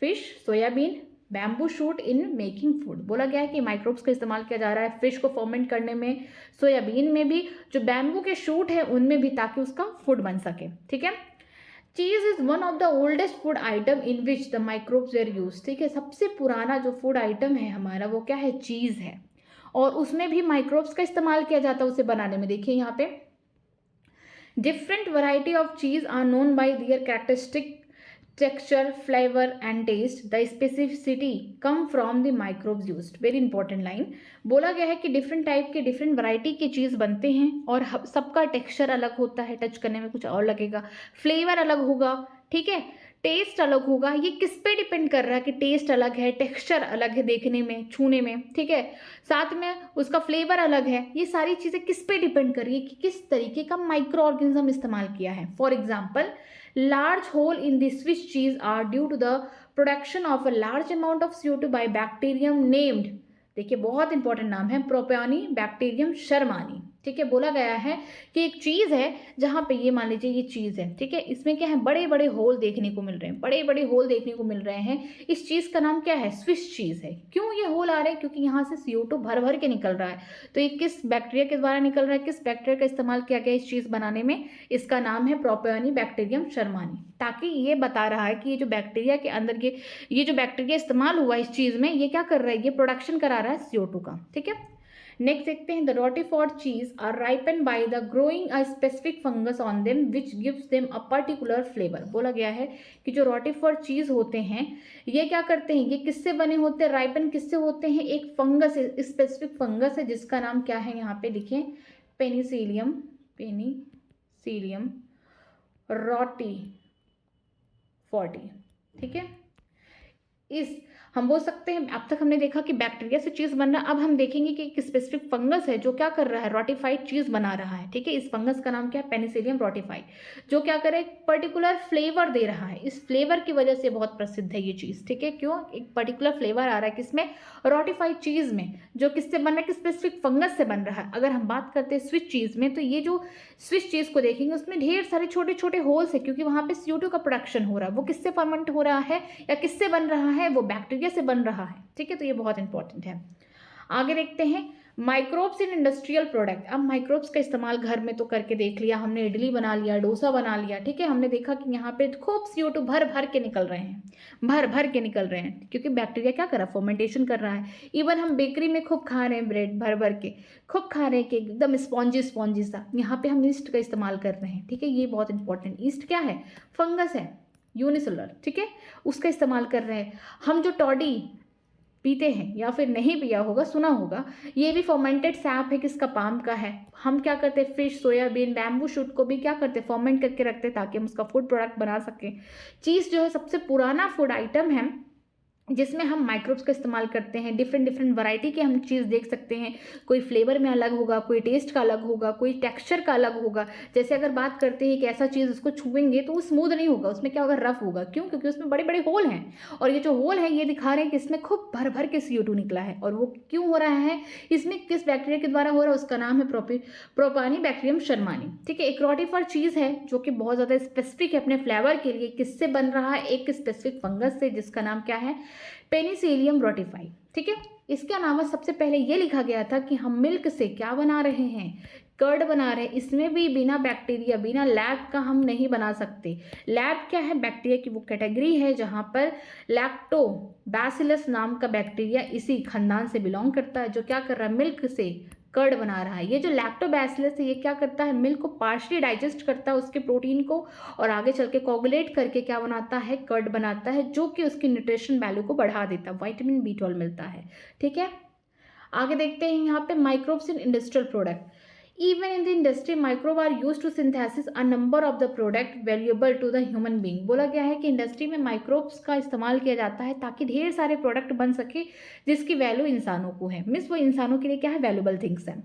fish, soybean, bamboo shoot in making food. बोला गया है कि माइक्रोब्स का इस्तेमाल किया जा रहा है फिश को फर्मेंट करने में, सोयाबीन में भी, जो बैम्बू के शूट है उनमें भी, ताकि उसका फूड बन सके। ठीक है। Cheese is one of the oldest food item in which the microbes were use. ठीक है, सबसे पुराना जो फूड आइटम है हमारा वो क्या है, चीज है, और उसमें भी माइक्रोब्स का इस्तेमाल किया जाता है उसे बनाने में। देखिए यहाँ पे different variety of cheese are known by their characteristic texture, flavor and taste. The specificity come from the microbes used. Very important line. बोला गया है कि डिफरेंट टाइप के डिफरेंट वैरायटी के चीज़ बनते हैं और सबका टेक्सचर अलग होता है, टच करने में कुछ और लगेगा, फ्लेवर अलग होगा, ठीक है, टेस्ट अलग होगा। ये किस पे डिपेंड कर रहा है कि टेस्ट अलग है, टेक्सचर अलग है देखने में, छूने में, ठीक है, साथ में उसका फ्लेवर अलग है। ये सारी चीज़ें किस पे डिपेंड कर रही है कि किस तरीके का माइक्रो ऑर्गेनिज्म इस्तेमाल किया है। For example, large hole in the Swiss cheese are due to the production of a large amount of CO2 by bacterium named, देखिए बहुत इंपॉर्टेंट नाम है, प्रोपियोनी बैक्टीरियम शर्मानी। ठीक है, बोला गया है कि एक चीज़ है जहाँ पे ये मान लीजिए ये चीज़ है, ठीक है, इसमें क्या है, बड़े बड़े होल देखने को मिल रहे हैं, बड़े बड़े होल देखने को मिल रहे हैं। इस चीज़ का नाम क्या है, स्विस चीज़ है। क्यों ये होल आ रहे हैं, क्योंकि यहाँ से CO2 भर भर के निकल रहा है। तो ये किस बैक्टीरिया के द्वारा निकल रहा है, किस बैक्टीरिया का इस्तेमाल किया गया इस चीज़ बनाने में, इसका नाम है प्रोपियोनी बैक्टीरियम शर्मानी। ताकि ये बता रहा है कि ये जो बैक्टीरिया के अंदर ये जो बैक्टीरिया इस्तेमाल हुआ इस चीज़ में, ये क्या कर रहा है, ये प्रोडक्शन करा रहा है CO2 का। ठीक है, नेक्स्ट देखते हैं, the Roquefort cheese are ripen by the growing a specific fungus on them which gives them a particular flavour. बोला गया है कि जो रोटीफोर्ड चीज होते हैं ये क्या करते हैं, ये किससे बने होते हैं, राइपन किससे होते हैं, एक फंगस है, स्पेसिफिक फंगस है जिसका नाम क्या है, यहाँ पे लिखें, पेनिसिलियम, पेनिसिलियम रोटीफोर्डी। ठीक है, इस हम बोल सकते हैं, अब तक हमने देखा कि बैक्टीरिया से चीज़ बन रहा है, अब हम देखेंगे कि एक स्पेसिफिक फंगस है जो क्या कर रहा है, रोटिफाइड चीज़ बना रहा है। ठीक है, इस फंगस का नाम क्या है, पेनिसिलियम रोटिफाइड, जो क्या करे, पर्टिकुलर फ्लेवर दे रहा है। इस फ्लेवर की वजह से बहुत प्रसिद्ध है ये चीज़। ठीक है, क्यों, एक पर्टिकुलर फ्लेवर आ रहा है किसमें, रोटिफाइड चीज़ में, जो किससे बन रहा है, कि स्पेसिफिक फंगस से बन रहा है। अगर हम बात करते हैं स्विस चीज़ में, तो ये जो स्विस चीज़ को देखेंगे उसमें ढेर सारे छोटे छोटे होल्स है, क्योंकि वहाँ पे CO2 का प्रोडक्शन हो रहा है। वो किससे फर्मेंट हो रहा है या किससे बन रहा है, वो बैक्टीरिया से बन रहा है। ठीक है, तो ये बहुत इंपॉर्टेंट है। आगे देखते हैं, माइक्रोब्स इन इंडस्ट्रियल प्रोडक्ट। अब माइक्रोब्स का इस्तेमाल घर में तो करके देख लिया हमने, इडली बना लिया, डोसा बना लिया, ठीक है, हमने देखा कि यहाँ पे खूब CO2 भर भर के निकल रहे हैं, भर भर के निकल रहे हैं, क्योंकि बैक्टीरिया क्या कर रहा है, फर्मेंटेशन कर रहा है। इवन हम बेकरी में खूब खा रहे हैं, ब्रेड भर भर के खूब खा रहे हैं कि एकदम स्पॉन्जी स्पॉन्जी सा, यहाँ पे हम ईस्ट का इस्तेमाल कर रहे हैं। ठीक है, ये बहुत इंपॉर्टेंट, ईस्ट क्या है, फंगस है, यूनिसेलुलर, ठीक है, उसका इस्तेमाल कर रहे हैं। हम जो टॉडी पीते हैं या फिर नहीं पिया होगा, सुना होगा, ये भी फर्मेंटेड सैप है, किसका, पाम का है। हम क्या करते हैं, फिश, सोयाबीन, बैम्बू शूट को भी क्या करते हैं, फर्मेंट करके रखते हैं ताकि हम उसका फूड प्रोडक्ट बना सकें। चीज़ जो है सबसे पुराना फूड आइटम है जिसमें हम माइक्रोब्स का इस्तेमाल करते हैं। डिफरेंट डिफरेंट वैरायटी के हम चीज़ देख सकते हैं, कोई फ्लेवर में अलग होगा, कोई टेस्ट का अलग होगा, कोई टेक्सचर का अलग होगा। जैसे अगर बात करते हैं कि ऐसा चीज़ उसको छुएंगे तो वो स्मूथ नहीं होगा, उसमें क्या होगा, रफ होगा। क्यों, क्योंकि उसमें बड़े बड़े होल हैं, और ये जो होल है ये दिखा रहे हैं कि इसमें खूब भर भर के CO2 निकला है। और वो क्यों हो रहा है, इसमें किस बैक्टीरिया के द्वारा हो रहा है, उसका नाम है प्रोपानी बैक्टीरियम शर्मानी। ठीक है, एक रोटिफर चीज़ है जो कि बहुत ज़्यादा स्पेसिफिक है अपने फ्लेवर के लिए, किससे बन रहा है, एक स्पेसिफिक फंगस से जिसका नाम क्या है, पेनिसिलियम रोटिफाई। ठीक है, इसके अलावा सबसे पहले ये लिखा गया था कि हम मिल्क से क्या बना रहे हैं, कर्ड बना रहे हैं। इसमें भी बिना बैक्टीरिया, बिना लैब का हम नहीं बना सकते। लैब क्या है, बैक्टीरिया की वो कैटेगरी है जहाँ पर लैक्टोबैसिलस नाम का बैक्टीरिया इसी खानदान से बिलोंग करता है, जो क्या कर रहा है, मिल्क से कर्ड बना रहा है। ये जो लैक्टोबैसिलस है ये क्या करता है, मिल्क को पार्शली डाइजेस्ट करता है उसके प्रोटीन को, और आगे चल के कोगुलेट करके क्या बनाता है, कर्ड बनाता है, जो कि उसकी न्यूट्रिशन वैल्यू को बढ़ा देता है, विटामिन B12 मिलता है। ठीक है, आगे देखते हैं यहाँ पे microbes in industrial product. Even in the industry, microbes are used to synthesis a number of the product valuable to the human being। बोला गया है कि इंडस्ट्री में माइक्रोब्स का इस्तेमाल किया जाता है ताकि ढेर सारे प्रोडक्ट बन सके जिसकी वैल्यू इंसानों को है, मीन्स वो इंसानों के लिए क्या है, वैल्यूबल थिंग्स हैं।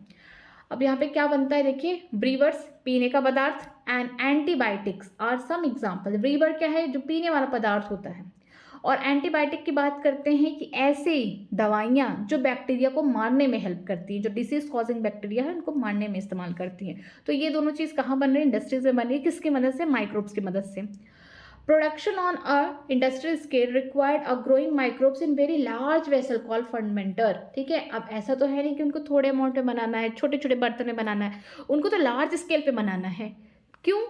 अब यहाँ पे क्या बनता है, देखिए, ब्रीवर्स पीने का पदार्थ and antibiotics are some example. Brewer क्या है, जो पीने वाला पदार्थ होता है, और एंटीबायोटिक की बात करते हैं कि ऐसे दवाइयाँ जो बैक्टीरिया को मारने में हेल्प करती हैं, जो डिसीज कॉजिंग बैक्टीरिया है उनको मारने में इस्तेमाल करती हैं। तो ये दोनों चीज़ कहाँ बन रही है, इंडस्ट्रीज में बन रही है, किसकी मदद से, माइक्रोब्स की मदद से। Production on a industrial scale required a growing microbes in very large vessel called fermenter. ठीक है, अब ऐसा तो है नहीं कि उनको थोड़े अमाउंट में बनाना है, छोटे छोटे बर्तन में बनाना है, उनको तो लार्ज स्केल पे बनाना है। क्यों?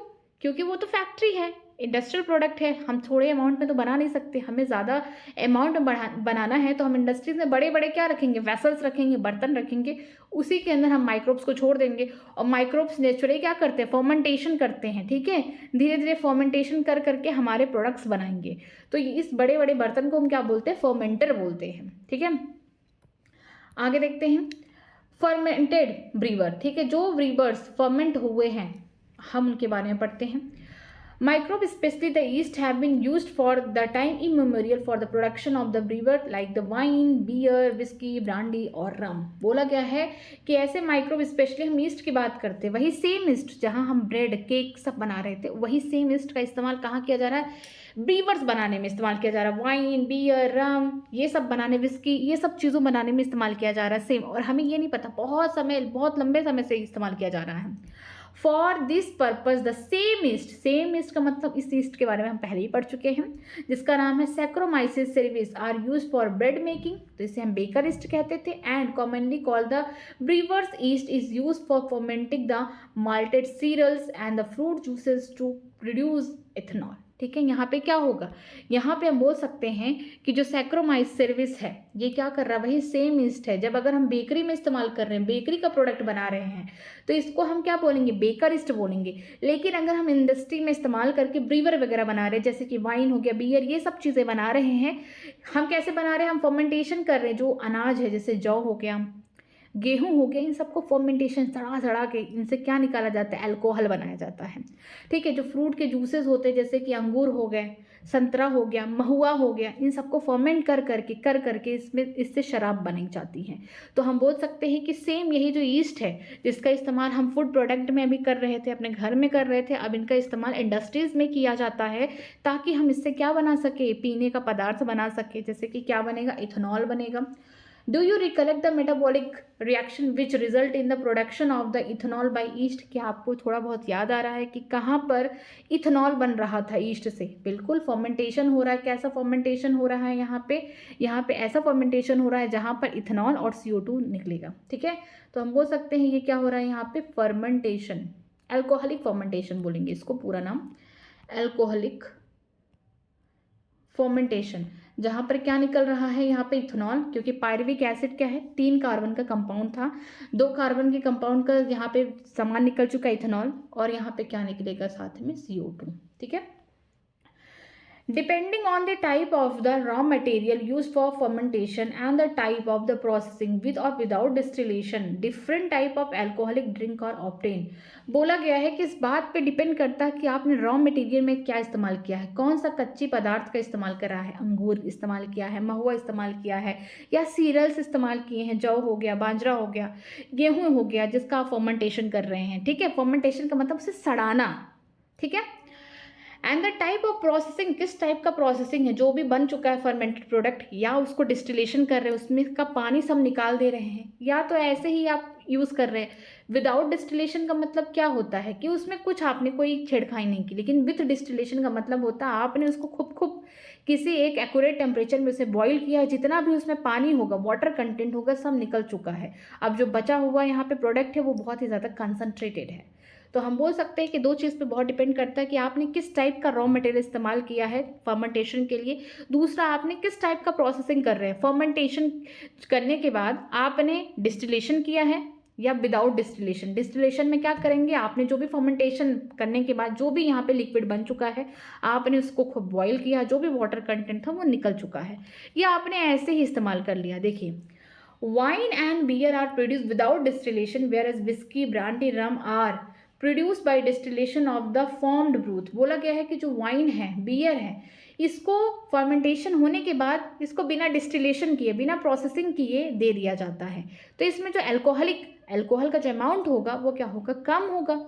क्योंकि वो तो फैक्ट्री है, इंडस्ट्रियल प्रोडक्ट है, हम थोड़े अमाउंट में तो बना नहीं सकते, हमें ज़्यादा अमाउंट में बनाना है तो हम इंडस्ट्रीज में बड़े बड़े क्या रखेंगे, वेसल्स रखेंगे, बर्तन रखेंगे, उसी के अंदर हम माइक्रोब्स को छोड़ देंगे। और माइक्रोब्स नेचुरली क्या करते हैं, फर्मेंटेशन करते हैं। ठीक है, धीरे धीरे फर्मेंटेशन कर करके हमारे प्रोडक्ट्स बनाएंगे। तो इस बड़े बड़े बर्तन को हम क्या बोलते हैं, फर्मेंटर बोलते हैं। ठीक है, आगे देखते हैं फर्मेंटेड ब्रीवर। ठीक है, जो ब्रीवर्स फर्मेंट हुए हैं हम उनके बारे में पढ़ते हैं। Microbes, especially the yeast, have been used for the time immemorial for the production of the brewer like the wine, beer, whiskey, brandy और rum। बोला गया है कि ऐसे माइक्रोब, स्पेशली हम ईस्ट की बात करते हैं, वही सेम ईस्ट जहाँ हम ब्रेड केक सब बना रहे थे, वही सेम ईस्ट का इस्तेमाल कहाँ किया जा रहा है, ब्रीवर्स बनाने में इस्तेमाल किया जा रहा है। वाइन, बियर, रम, ये सब बनाने, विस्की, ये सब चीज़ों बनाने में इस्तेमाल किया जा रहा है सेम। और हमें ये नहीं पता, बहुत लंबे समय से इस्तेमाल किया जा रहा है। For this purpose the same east का मतलब इस ईस्ट के बारे में हम पहले ही पढ़ चुके हैं, जिसका नाम है saccharomyces cerevisiae, are use for bread making, तो इसे हम बेकर ईस्ट कहते थे। And commonly called the brewer's yeast is use for fermenting the malted cereals and the fruit juices to produce ethanol. ठीक है, यहाँ पे क्या होगा, यहाँ पे हम बोल सकते हैं कि जो सैक्रोमाइस सर्विस है ये क्या कर रहा है, वही सेम ईस्ट है। जब अगर हम बेकरी में इस्तेमाल कर रहे हैं, बेकरी का प्रोडक्ट बना रहे हैं, तो इसको हम क्या बोलेंगे, बेकर ईस्ट बोलेंगे। लेकिन अगर हम इंडस्ट्री में इस्तेमाल करके ब्रीवर वगैरह बना रहे हैं, जैसे कि वाइन हो गया, बियर, ये सब चीज़ें बना रहे हैं, हम कैसे बना रहे हैं, हम फर्मेंटेशन कर रहे हैं। जो अनाज है, जैसे जौ हो गया, गेहूं हो गया, इन सबको फर्मेंटेशन सड़ा के इनसे क्या निकाला जाता है, अल्कोहल बनाया जाता है। ठीक है, जो फ्रूट के जूसेस होते हैं, जैसे कि अंगूर हो गए, संतरा हो गया, महुआ हो गया, इन सबको फर्मेंट कर करके इससे शराब बनाई जाती है। तो हम बोल सकते हैं कि सेम यही जो ईस्ट है, जिसका इस्तेमाल हम फूड प्रोडक्ट में अभी कर रहे थे, अपने घर में कर रहे थे, अब इनका इस्तेमाल इंडस्ट्रीज़ में किया जाता है, ताकि हम इससे क्या बना सके, पीने का पदार्थ बना सके। जैसे कि क्या बनेगा, इथेनॉल बनेगा। Do you recollect the metabolic reaction which result in the production of the ethanol by yeast? क्या आपको थोड़ा बहुत याद आ रहा है कि कहाँ पर इथेनॉल बन रहा था ईस्ट से? बिल्कुल, फर्मेंटेशन हो रहा है। कैसा फर्मेंटेशन हो रहा है यहाँ पे ऐसा फर्मेंटेशन हो रहा है जहाँ पर इथेनॉल और CO2 निकलेगा। ठीक है, तो हम बोल सकते हैं ये क्या हो रहा है यहाँ पे, फर्मेंटेशन, अल्कोहलिक फर्मेंटेशन बोलेंगे इसको, पूरा नाम अल्कोहलिक फर्मेंटेशन। जहाँ पर क्या निकल रहा है यहाँ पे, इथेनॉल, क्योंकि पायरुविक एसिड क्या है, 3 कार्बन का कंपाउंड था, 2 कार्बन के कंपाउंड का यहाँ पे सामान निकल चुका है इथेनॉल, और यहाँ पे क्या निकलेगा साथ में, CO2। ठीक है, depending on the type of the raw material used for fermentation and the type of the processing with or without distillation, different type of alcoholic drink are obtained। बोला गया है कि इस बात पे डिपेंड करता है कि आपने रॉ मटेरियल में क्या इस्तेमाल किया है, कौन सा कच्ची पदार्थ का इस्तेमाल करा है, अंगूर इस्तेमाल किया है, महुआ इस्तेमाल किया है, या सीरियल्स इस्तेमाल किए हैं, जौ हो गया, बाजरा हो गया, गेहूँ हो गया, जिसका आप फर्मेंटेशन कर रहे हैं। ठीक है, फर्मेंटेशन का मतलब उसे सड़ाना। ठीक है, and the type of processing, किस टाइप का प्रोसेसिंग है, जो भी बन चुका है फर्मेंटेड प्रोडक्ट, या उसको डिस्टिलेशन कर रहे हैं, उसमें का पानी सब निकाल दे रहे हैं, या तो ऐसे ही आप यूज़ कर रहे हैं। विदाउट डिस्टिलेशन का मतलब क्या होता है कि उसमें कुछ आपने कोई छेड़खानी नहीं की, लेकिन विथ डिस्टिलेशन का मतलब होता है आपने उसको खूब किसी एक एक्यूरेट टेम्परेचर में उसे बॉईल किया है, जितना भी उसमें पानी होगा, वाटर कंटेंट होगा, सब निकल चुका है। अब जो बचा हुआ यहाँ पे प्रोडक्ट है वो बहुत ही ज़्यादा कंसनट्रेटेड है। तो हम बोल सकते हैं कि 2 चीज़ पे बहुत डिपेंड करता है कि आपने किस टाइप का रॉ मटेरियल इस्तेमाल किया है फर्मेंटेशन के लिए, दूसरा आपने किस टाइप का प्रोसेसिंग कर रहे हैं। फर्मेंटेशन करने के बाद आपने डिस्टिलेशन किया है या विदाउट डिस्टिलेशन। डिस्टिलेशन में क्या करेंगे, आपने जो भी फर्मेंटेशन करने के बाद जो भी यहाँ पे लिक्विड बन चुका है, आपने उसको खूब बॉईल किया, जो भी वाटर कंटेंट था वो निकल चुका है, या आपने ऐसे ही इस्तेमाल कर लिया। देखिए, wine and beer are produce without distillation, where as whisky, brandy, rum are produce by distillation of the formed broth. बोला गया है कि जो वाइन है, बियर है, इसको फर्मेंटेशन होने के बाद इसको बिना डिस्टिलेशन किए, बिना प्रोसेसिंग किए दे दिया जाता है। तो इसमें जो अल्कोहल का जो अमाउंट होगा वो क्या होगा, कम होगा।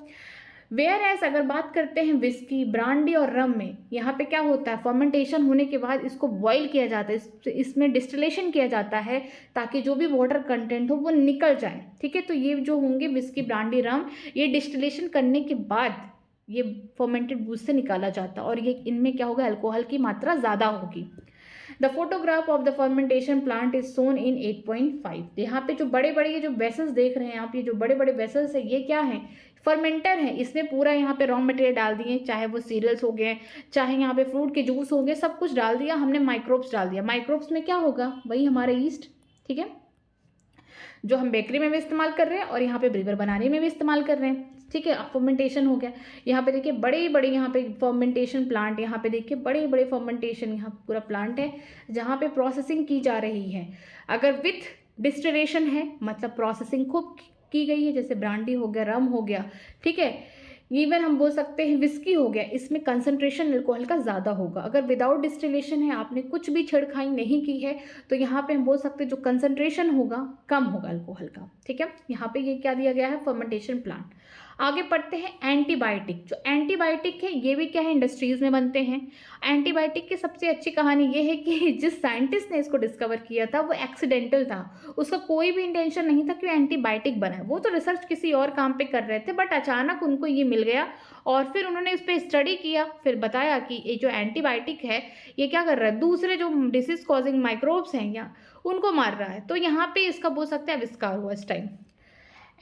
वेयर एज अगर बात करते हैं विस्की, ब्रांडी और रम में, यहाँ पे क्या होता है, फर्मेंटेशन होने के बाद इसको बॉईल किया जाता है, इसमें डिस्टिलेशन किया जाता है ताकि जो भी वाटर कंटेंट हो वो निकल जाए। ठीक है, तो ये जो होंगे विस्की, ब्रांडी, रम, ये डिस्टिलेशन करने के बाद ये फर्मेंटेड बूस्ट से निकाला जाता है और ये इनमें क्या होगा, अल्कोहल की मात्रा ज़्यादा होगी। The photograph of the fermentation plant is shown in 8.5। यहाँ पे जो बड़े बड़े ये जो वेसल्स देख रहे हैं आप, ये जो बड़े बड़े वेसल्स है ये क्या है, फर्मेंटर है। इसमें पूरा यहाँ पे रॉ मटेरियल डाल दिए, चाहे वो सीरियल्स हो गए, चाहे यहाँ पे फ्रूट के जूस हो गए, सब कुछ डाल दिया हमने, माइक्रोब्स डाल दिया। माइक्रोब्स में क्या होगा, वही हमारा ईस्ट, ठीक है, जो हम बेकरी में भी इस्तेमाल कर रहे हैं और यहाँ पे ब्रीवर बनाने में भी इस्तेमाल कर रहे हैं, ठीक है। फर्मेंटेशन हो गया। यहाँ पे देखिए बड़े बड़े यहाँ पे फर्मेंटेशन प्लांट, यहाँ पे देखिए बड़े बड़े फर्मेंटेशन, यहाँ पूरा प्लांट है जहाँ पे प्रोसेसिंग की जा रही है। अगर विथ डिस्टिलेशन है मतलब प्रोसेसिंग खूब की गई है, जैसे ब्रांडी हो गया, रम हो गया, ठीक है, इवन हम बोल सकते हैं विस्की हो गया, इसमें कंसंट्रेशन अल्कोहल का ज़्यादा होगा। अगर विदाउट डिस्टिलेशन है, आपने कुछ भी छेड़खानी नहीं की है, तो यहाँ पे हम बोल सकते हैं जो कंसंट्रेशन होगा कम होगा अल्कोहल का, ठीक है। यहाँ पे ये क्या दिया गया है, फर्मेंटेशन प्लांट। आगे पढ़ते हैं एंटीबायोटिक। जो एंटीबायोटिक है ये भी क्या है, इंडस्ट्रीज में बनते हैं। एंटीबायोटिक की सबसे अच्छी कहानी ये है कि जिस साइंटिस्ट ने इसको डिस्कवर किया था वो एक्सीडेंटल था, उसका कोई भी इंटेंशन नहीं था कि एंटीबायोटिक बनाए। वो तो रिसर्च किसी और काम पे कर रहे थे, बट अचानक उनको ये मिल गया और फिर उन्होंने इस पर स्टडी किया, फिर बताया कि ये जो एंटीबायोटिक है ये क्या कर रहा है, दूसरे जो डिसीज कॉजिंग माइक्रोब्स हैं या उनको मार रहा है। तो यहाँ पे इसका बोल सकते हैं आविष्कार हुआ इस टाइम।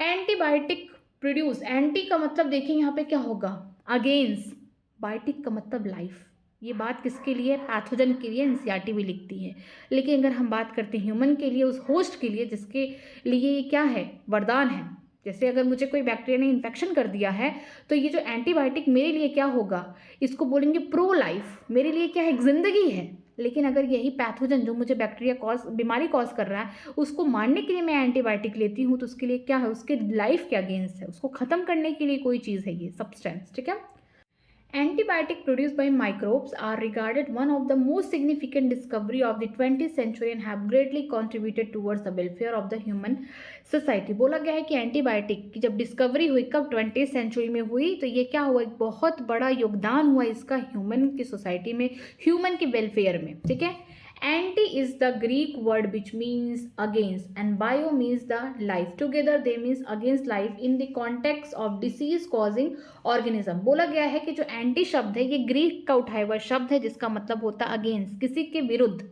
एंटीबायोटिक प्रोड्यूस, एंटी का मतलब देखिए यहाँ पे क्या होगा, अगेंस्ट, बायोटिक का मतलब लाइफ। ये बात किसके लिए, पैथोजन के लिए एनसीईआरटी भी लिखती है। लेकिन अगर हम बात करते हैं ह्यूमन के लिए, उस होस्ट के लिए जिसके लिए ये क्या है, वरदान है। जैसे अगर मुझे कोई बैक्टीरिया ने इन्फेक्शन कर दिया है तो ये जो एंटीबायोटिक मेरे लिए क्या होगा, इसको बोलेंगे प्रो लाइफ, मेरे लिए क्या है, एक जिंदगी है। लेकिन अगर यही पैथोजन जो मुझे बैक्टीरिया बीमारी कॉज कर रहा है, उसको मारने के लिए मैं एंटीबायोटिक लेती हूँ, तो उसके लिए क्या है, उसके लाइफ के अगेंस्ट है, उसको खत्म करने के लिए कोई चीज़ है ये सब्सटेंस, ठीक है। Antibiotic produced by microbes are regarded one of the most significant discovery of the 20th century and have greatly contributed towards the welfare of the human society। बोला गया है कि एंटीबायोटिक की जब डिस्कवरी हुई, कब, 20th सेंचुरी में हुई, तो ये क्या हुआ, एक बहुत बड़ा योगदान हुआ इसका ह्यूमन की सोसाइटी में, ह्यूमन के वेलफेयर में, ठीक है। Anti is the Greek word which means against and bio means the life. Together they means against life in the context of disease causing organism। बोला गया है कि जो एंटी शब्द है ये ग्रीक का उठाया हुआ शब्द है जिसका मतलब होता है अगेंस्ट, किसी के विरुद्ध।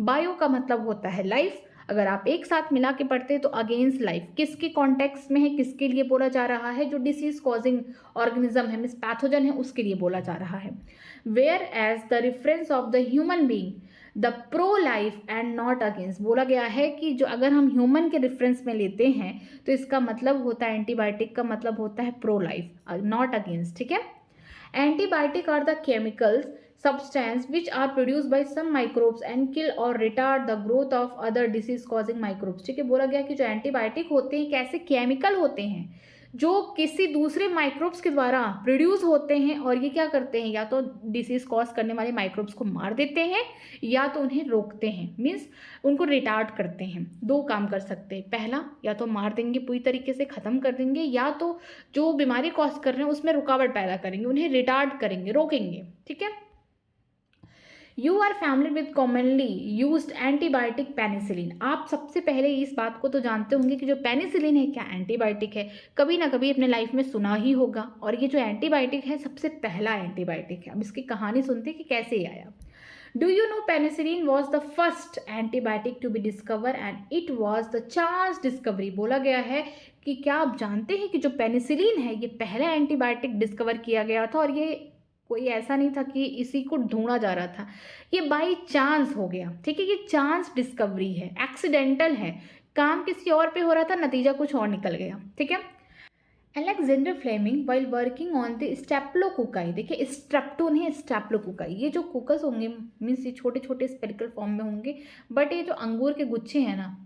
बायो का मतलब होता है लाइफ। अगर आप एक साथ मिला के पढ़ते हैं तो अगेंस्ट लाइफ किसके कॉन्टेक्स्ट में है, किसके लिए बोला जा रहा है, जो डिसीज कॉजिंग ऑर्गेनिज्म है, मीन्स पैथोजन है, उसके लिए बोला जा रहा है। Whereas the reference of the human being the pro life and not against. बोला गया है कि जो अगर हम ह्यूमन के रेफरेंस में लेते हैं तो इसका मतलब होता है, एंटीबायोटिक का मतलब होता है प्रो लाइफ, नॉट अगेंस्ट, ठीक है। Antibiotic are the chemicals substance which are produced by some microbes and kill or retard the growth of other disease causing microbes। ठीक है, बोला गया कि जो एंटीबायोटिक होते हैं कैसे केमिकल होते हैं जो किसी दूसरे माइक्रोब्स के द्वारा प्रोड्यूस होते हैं और ये क्या करते हैं, या तो डिसीज कॉज करने वाले माइक्रोब्स को मार देते हैं या तो उन्हें रोकते हैं, मीन्स उनको रिटार्ड करते हैं। दो काम कर सकते हैं, पहला या तो मार देंगे, पूरी तरीके से ख़त्म कर देंगे, या तो जो बीमारी कॉज कर रहे हैं उसमें रुकावट पैदा करेंगे, उन्हें रिटार्ड करेंगे, रोकेंगे, ठीक है। You are family with commonly used antibiotic penicillin. आप सबसे पहले इस बात को तो जानते होंगे कि जो पेनिसिलिन है क्या एंटीबायोटिक है, कभी ना कभी अपने लाइफ में सुना ही होगा। और ये जो एंटीबायोटिक है सबसे पहला एंटीबायोटिक है। अब इसकी कहानी सुनते हैं कि कैसे आया। Do you know penicillin was the first antibiotic to be discover and it was the chance discovery. बोला गया है कि क्या आप जानते हैं कि जो पेनिसिलिन है ये पहला एंटीबायोटिक डिस्कवर किया गया था, और ये कोई ऐसा नहीं था कि इसी को ढूंढा जा रहा था, ये बाई चांस हो गया, ठीक है। ये चांस डिस्कवरी है, एक्सीडेंटल है, काम किसी और पे हो रहा था, नतीजा कुछ और निकल गया, ठीक है। Alexander Fleming while working on the staphylococci, देखिए स्ट्रेप्टो नहीं स्टेप्लोकोकाई, ये जो कोकस होंगे मीन्स ये छोटे छोटे स्पेरिकल फॉर्म में होंगे, बट ये जो अंगूर के गुच्छे हैं ना,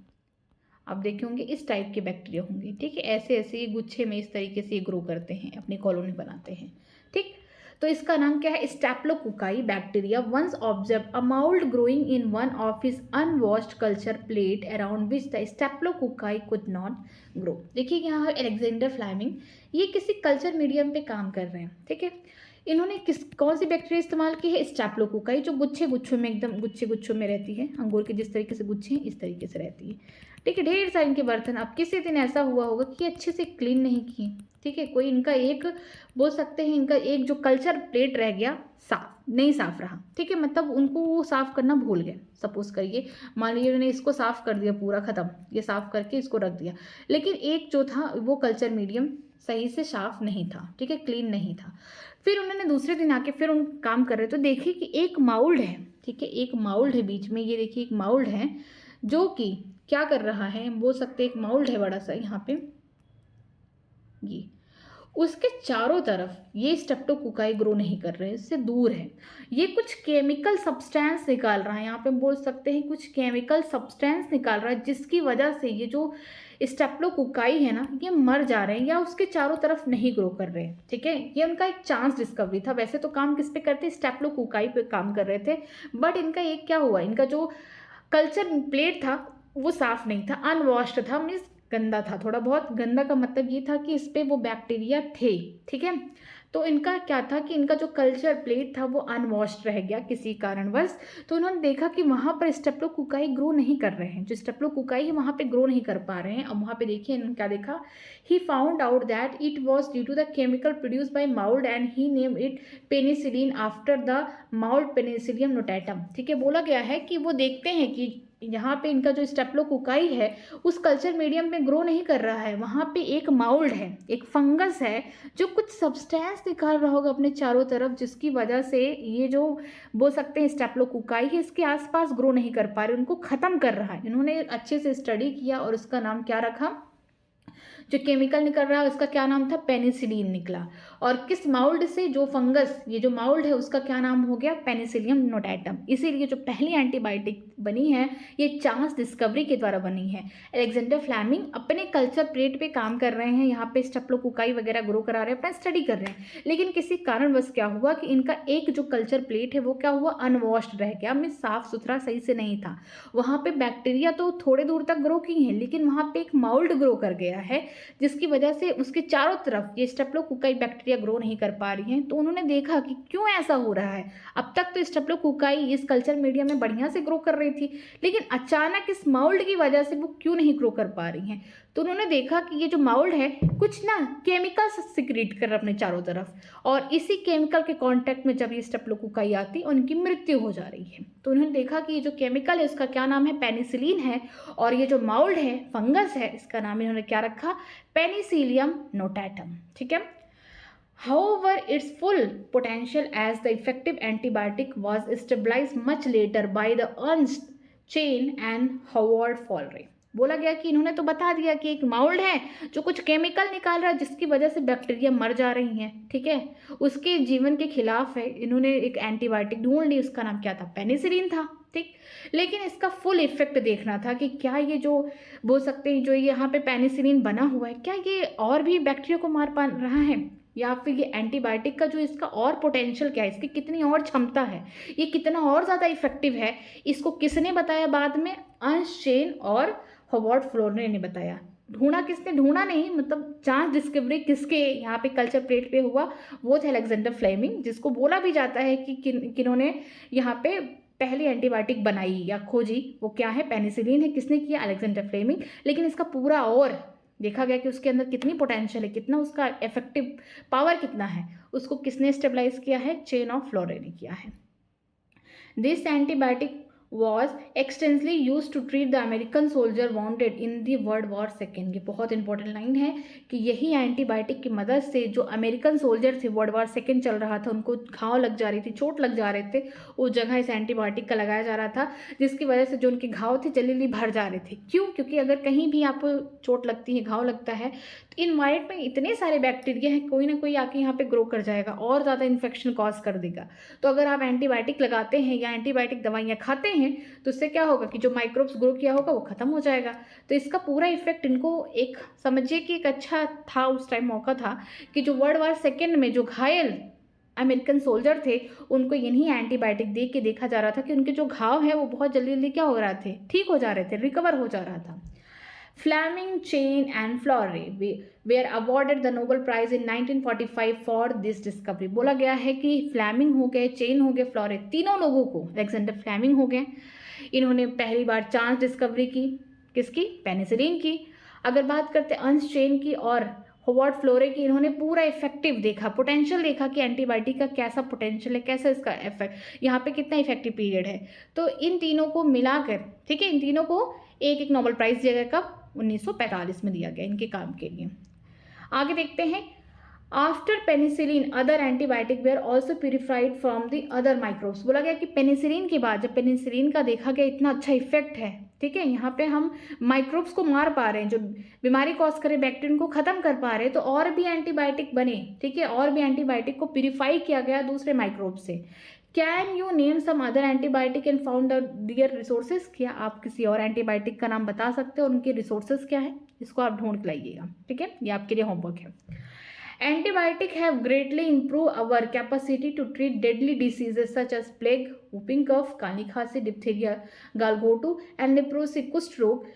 आप देखे होंगे इस टाइप के बैक्टीरिया होंगे, ठीक है। ऐसे ऐसे ये गुच्छे में इस तरीके से ये ग्रो करते हैं, अपनी कॉलोनी बनाते हैं, ठीक। तो इसका नाम क्या है, staphylococci bacteria. Once observe a mould growing in one of his unwashed culture plate around which the staphylococci could not grow. देखिए यहाँ अलेक्जेंडर फ्लेमिंग ये किसी कल्चर मीडियम पे काम कर रहे हैं, ठीक है। इन्होंने कौन सी बैक्टीरिया इस्तेमाल की है, स्टेप्लोकोकाई, जो गुच्छे गुच्छों में एकदम गुच्छे गुच्छों में रहती है, अंगूर के जिस तरीके से गुच्छे हैं इस तरीके से रहती है। ठीक है, ढेर सारे इनके बर्तन। अब किसी दिन ऐसा हुआ होगा कि अच्छे से क्लीन नहीं किए, ठीक है, कोई इनका एक बोल सकते हैं इनका एक जो कल्चर प्लेट रह गया नहीं साफ रहा, ठीक है, मतलब उनको वो साफ करना भूल गए। सपोज करिए मान लीजिए उन्होंने इसको साफ कर दिया पूरा खत्म, ये साफ करके इसको रख दिया, लेकिन एक जो था वो कल्चर मीडियम सही से साफ नहीं था, ठीक है, क्लीन नहीं था। फिर उन्होंने दूसरे दिन आके फिर उन काम कर रहे तो देखिए कि एक माउल्ड है, ठीक है, एक माउल्ड है बीच में, ये देखिए एक माउल्ड है जो कि क्या कर रहा है, हम बोल सकते हैं एक माउल्ड है बड़ा सा यहाँ पे, ये उसके चारों तरफ ये स्ट्रेप्टोकोकाई ग्रो नहीं कर रहे हैं, इससे दूर है। ये कुछ केमिकल सब्सटेंस निकाल रहा है, यहाँ पे हम बोल सकते हैं कुछ केमिकल सब्सटेंस निकाल रहा है, जिसकी वजह से ये जो स्ट्रेप्टोकोकाई है ना ये मर जा रहे हैं या उसके चारों तरफ नहीं ग्रो कर रहे हैं, ठीक है। ये उनका एक चांस डिस्कवरी था। वैसे तो काम किस पे करते, स्ट्रेप्टोकोकाई पे काम कर रहे थे, बट इनका एक क्या हुआ, इनका जो कल्चर प्लेट था वो साफ नहीं था, अनवॉश्ड था, मीन्स गंदा था। थोड़ा बहुत गंदा का मतलब ये था कि इस पर वो बैक्टीरिया थे, ठीक है। तो इनका क्या था कि इनका जो कल्चर प्लेट था वो अनवॉश्ड रह गया किसी कारणवश। तो उन्होंने देखा कि वहाँ पर स्टेप्टोकोकाई ग्रो नहीं कर रहे हैं, जो स्टेप्टोकोकाई है वहाँ पे ग्रो नहीं कर पा रहे हैं। अब वहाँ पे देखिए इन्होंने क्या देखा, he found out that it was due to the chemical produce by mould and he name it penicillin after the mould penicillium notatum, ठीक है। बोला गया है कि वो देखते हैं कि यहाँ पे इनका जो स्टेप्टोकोकाई है उस कल्चर मीडियम में ग्रो नहीं कर रहा है, वहाँ पे एक माउल्ड है, एक फंगस है जो कुछ सब्सटेंस निकाल रहा होगा अपने चारों तरफ, जिसकी वजह से ये जो बोल सकते हैं स्टेप्टोकोकाई है इसके आसपास ग्रो नहीं कर पा रहे, उनको ख़त्म कर रहा है। इन्होंने अच्छे से स्टडी किया और उसका नाम क्या रखा, जो केमिकल निकल रहा है उसका क्या नाम था, पेनिसिलिन निकला। और किस माउल्ड से, जो फंगस, ये जो माउल्ड है उसका क्या नाम हो गया, पेनिसिलियम नोटैटम। इसीलिए जो पहली एंटीबायोटिक बनी है ये चांस डिस्कवरी के द्वारा बनी है। अलेक्जेंडर फ्लेमिंग अपने कल्चर प्लेट पे काम कर रहे हैं, यहाँ पे स्टेप्टोकोकाई वगैरह ग्रो करा रहे हैं, अपना स्टडी कर रहे हैं, लेकिन किसी कारणवश क्या हुआ कि इनका एक जो कल्चर प्लेट है वो क्या हुआ, अनवॉश्ड रह गया, मीन्स साफ सुथरा सही से नहीं था। वहाँ पे बैक्टीरिया तो थोड़े दूर तक ग्रो की हैं, लेकिन वहाँ पे एक माउल्ड ग्रो कर गया है, जिसकी वजह से उसके चारों तरफ ये स्टेप्टोकोकाई बैक्टीरिया ग्रो नहीं कर पा रही हैं। तो उन्होंने देखा कि क्यों ऐसा हो रहा है। अब तक तो स्टेप्टोकोकाई इस कल्चर मीडिया में बढ़िया से ग्रो कर रही थी, लेकिन अचानक इस माउल्ड की वजह से वो क्यों नहीं ग्रो कर पा रही हैं। तो उन्होंने देखा कि ये जो माउल्ड है कुछ ना केमिकल सिक्रीट कर अपने चारों तरफ, और इसी केमिकल के कांटेक्ट में जब ये स्टेप्टोकोकाई आती उनकी मृत्यु हो जा रही है। तो उन्होंने देखा कि ये जो केमिकल है उसका क्या नाम है, पेनिसिलिन है, और ये जो माउल्ड है, फंगस है, इसका नाम इन्होंने क्या रखा, पेनिसिलियम नोटैटम, ठीक है। However, its full potential as the effective antibiotic was stabilized much later by the Ernst Chain and Howard Fowler। बोला गया कि इन्होंने तो बता दिया कि एक माउल्ड है जो कुछ केमिकल निकाल रहा है जिसकी वजह से बैक्टीरिया मर जा रही हैं, ठीक है, उसके जीवन के खिलाफ है। इन्होंने एक एंटीबायोटिक ढूंढ ली, उसका नाम क्या था, पेनिसिलिन था, ठीक। लेकिन इसका फुल इफेक्ट देखना था कि क्या ये जो बोल सकते हैं जो यहाँ पे पेनिसिलिन बना हुआ है क्या ये और भी बैक्टीरिया को मार पा रहा है, या फिर ये एंटीबायोटिक का जो इसका और पोटेंशियल क्या है, इसकी कितनी और क्षमता है, ये कितना और ज़्यादा इफेक्टिव है। इसको किसने बताया बाद में, अर्नस्ट चेन और हॉवर्ड फ्लोरे ने बताया। ढूंढा किसने, ढूंढा नहीं, मतलब चांस डिस्कवरी किसके यहाँ पे कल्चर प्लेट पे हुआ, वो थे अलेक्जेंडर फ्लेमिंग, जिसको बोला भी जाता है कि किन्होंने यहाँ पे पहली एंटीबायोटिक बनाई या खोजी, वो क्या है, पेनिसिलिन है। किसने किया, अलेक्जेंडर फ्लेमिंग। लेकिन इसका पूरा और देखा गया कि उसके अंदर कितनी पोटेंशियल है, कितना उसका इफेक्टिव पावर कितना है, उसको किसने स्टेबलाइज किया है, चेन ऑफ फ्लोरे ने किया है। This antibiotic was extensively used to treat the American soldier wounded in the World War II। ये बहुत इंपॉर्टेंट लाइन है कि यही एंटीबायोटिक की मदद से जो अमेरिकन सोल्जर थे, वर्ल्ड वार सेकेंड चल रहा था, उनको घाव लग जा रही थी, चोट लग जा रहे थे, उस जगह इस एंटीबायोटिक का लगाया जा रहा था, जिसकी वजह से जो उनके घाव थे जल्दी जल्दी भर जा रहे थे। क्यों, क्योंकि अगर कहीं भी आपको चोट लगती है, घाव लगता है, तो इन्वायरमेंट में इतने सारे बैक्टीरिया हैं, कोई ना कोई आके यहाँ पे ग्रो कर जाएगा और ज़्यादा इन्फेक्शन कॉज कर देगा। तो अगर आप एंटीबायोटिक लगाते हैं या एंटीबायोटिक दवाइयाँ खाते हैं तो उससे क्या होगा कि जो माइक्रोब्स ग्रो किया होगा वो खत्म हो जाएगा। तो इसका पूरा इफेक्ट इनको एक समझिए कि एक अच्छा था, उस टाइम मौका था कि जो वर्ल्ड वार सेकेंड में जो घायल अमेरिकन सोल्जर थे उनको यही एंटीबायोटिक दे के देखा जा रहा था कि उनके जो घाव है वो बहुत जल्दी जल्दी क्या हो रहे थे, ठीक हो जा रहे थे, रिकवर हो जा रहा था। Fleming, Chain and Florey were awarded the Nobel prize in 1945 for this discovery. बोला गया है कि फ्लेमिंग हो गए, चेन हो गए, फ्लोरे, तीनों लोगों को, अलेक्जेंडर फ्लेमिंग हो गए, इन्होंने पहली बार चांस डिस्कवरी की, किसकी, पेनिसिलिन की। अगर बात करते हैं अंश चेन की और होवार्ड फ्लोरे की, इन्होंने पूरा इफेक्टिव देखा, पोटेंशियल देखा कि एंटीबायोटिक का कैसा पोटेंशियल है, कैसा इसका इफेक्ट, यहाँ पे कितना इफेक्टिव पीरियड है। तो इन तीनों को मिलाकर, ठीक है, इन तीनों को एक एक नोबेल प्राइज दिया गया, कब, 1945 में दिया गया इनके काम के लिए। आगे देखते हैं, after penicillin other antibiotic were also purified from the other microbes. बोला गया कि पेनिसिलिन के बाद, जब पेनिसिलिन का देखा गया इतना अच्छा इफेक्ट है, ठीक है, यहाँ पे हम माइक्रोब्स को मार पा रहे हैं, जो बीमारी कॉज करे बैक्टीरिया को खत्म कर पा रहे हैं, तो और भी एंटीबायोटिक बने, ठीक है, और भी एंटीबायोटिक को प्यूरिफाई किया गया दूसरे माइक्रोब से। Can you name some other antibiotic and found their resources. क्या आप किसी और एंटीबायोटिक का नाम बता सकते हो, उनके रिसोर्सेज क्या है, इसको आप ढूंढ के लाइएगा, ठीक है, ये आपके लिए होमवर्क है। Antibiotics have greatly improved our capacity to treat deadly diseases such as plague, whooping cough, काली खांसी, diphtheria, gallgotto, and leprosy, कुष्ठ रोग,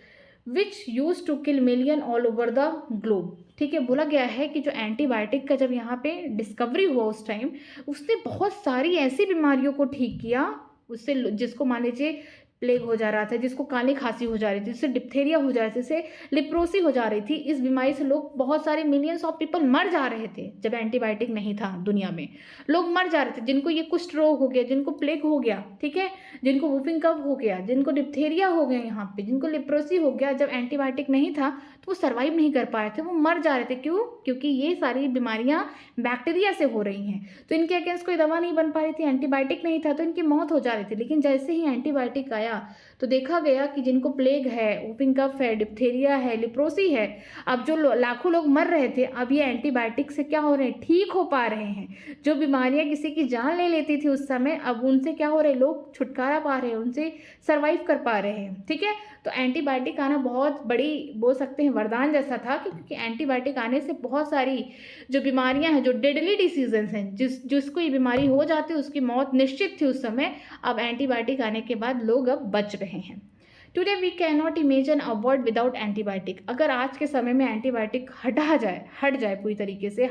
which used to kill million all over the globe। ठीक है, बोला गया है कि जो एंटीबायोटिक का जब यहाँ पे डिस्कवरी हुआ उस टाइम, उसने बहुत सारी ऐसी बीमारियों को ठीक किया, उससे जिसको मान लीजिए प्लेग हो जा रहा था, जिसको काली खांसी हो जा रही थी, जिससे डिप्थेरिया हो जा रही थी, जिससे लिप्रोसी हो जा रही थी, इस बीमारी से लोग, बहुत सारे मिलियंस ऑफ पीपल मर जा रहे थे। जब एंटीबायोटिक नहीं था दुनिया में, लोग मर जा रहे थे, जिनको ये कुष्ठ रोग हो गया, जिनको प्लेग हो गया, ठीक है, जिनको वुफिंग कफ हो गया, जिनको डिप्थेरिया हो गया, यहाँ पे जिनको लिप्रोसी हो गया, जब एंटीबायोटिक नहीं था तो वो सर्वाइव नहीं कर पा रहे थे, वो मर जा रहे थे। क्यों? क्योंकि ये सारी बीमारियां बैक्टीरिया से हो रही हैं, तो इनके अगेंस्ट कोई दवा नहीं बन पा रही थी, एंटीबायोटिक नहीं था, तो इनकी मौत हो जा रही थी। लेकिन जैसे ही एंटीबायोटिक आया तो देखा गया कि जिनको प्लेग है, वुफिंग कफ है, डिप्थेरिया है, लिप्रोसी है, अब जो लाखों लोग मर रहे थे, अब ये एंटीबायोटिक से क्या हो रहे हैं, ठीक हो पा रहे हैं। जो बीमारियां किसी की जान ले लेती थी उस समय, अब उनसे क्या हो रहे हैं, लोग छुटकारा पा रहे हैं, उनसे सर्वाइव कर पा रहे हैं, ठीक है। तो एंटीबायोटिक आना बहुत बड़ी, बोल सकते हैं, वरदान जैसा था, क्योंकि एंटीबायोटिक आने से बहुत सारी जो बीमारियां हैं, जो डेडली डिसीजेंस हैं, जिसको ये बीमारी हो जाती है उसकी मौत निश्चित थी उस समय, अब एंटीबायोटिक आने के बाद लोग अब बच रहे हैं। Today we can not imagine a world without antibiotic. अगर आज के समय में एंटीबायोटिक हट जाए पूरी तरीके से,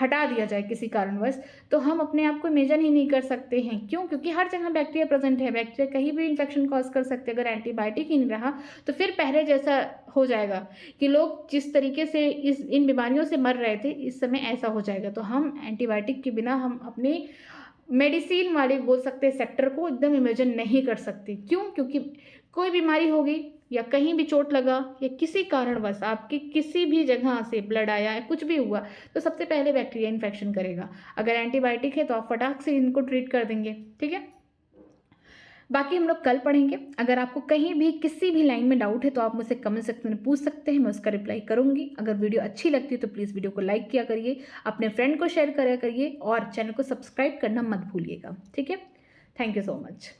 हटा दिया जाए किसी कारणवश, तो हम अपने आप को इमेजिन ही नहीं कर सकते हैं। क्यों? क्योंकि हर जगह बैक्टीरिया प्रेजेंट है, बैक्टीरिया कहीं भी इन्फेक्शन कॉज कर सकते हैं। अगर एंटीबायोटिक ही नहीं रहा तो फिर पहले जैसा हो जाएगा कि लोग जिस तरीके से इन बीमारियों से मर रहे थे, इस समय ऐसा हो जाएगा। तो हम एंटीबायोटिक के बिना हम अपने मेडिसिन वाले, बोल सकते हैं, सेक्टर को एकदम इमेजिन नहीं कर सकते। क्यों? क्योंकि कोई बीमारी होगी या कहीं भी चोट लगा या किसी कारणवश आपकी किसी भी जगह से ब्लड आया है, कुछ भी हुआ, तो सबसे पहले बैक्टीरिया इन्फेक्शन करेगा। अगर एंटीबायोटिक है तो आप फटाक से इनको ट्रीट कर देंगे, ठीक है। बाकी हम लोग कल पढ़ेंगे। अगर आपको कहीं भी किसी भी लाइन में डाउट है तो आप मुझसे कमेंट सेक्शन में पूछ सकते हैं, मैं उसका रिप्लाई करूंगी। अगर वीडियो अच्छी लगती है तो प्लीज़ वीडियो को लाइक किया करिए, अपने फ्रेंड को शेयर करा करिए और चैनल को सब्सक्राइब करना मत भूलिएगा, ठीक है। Thank you so much.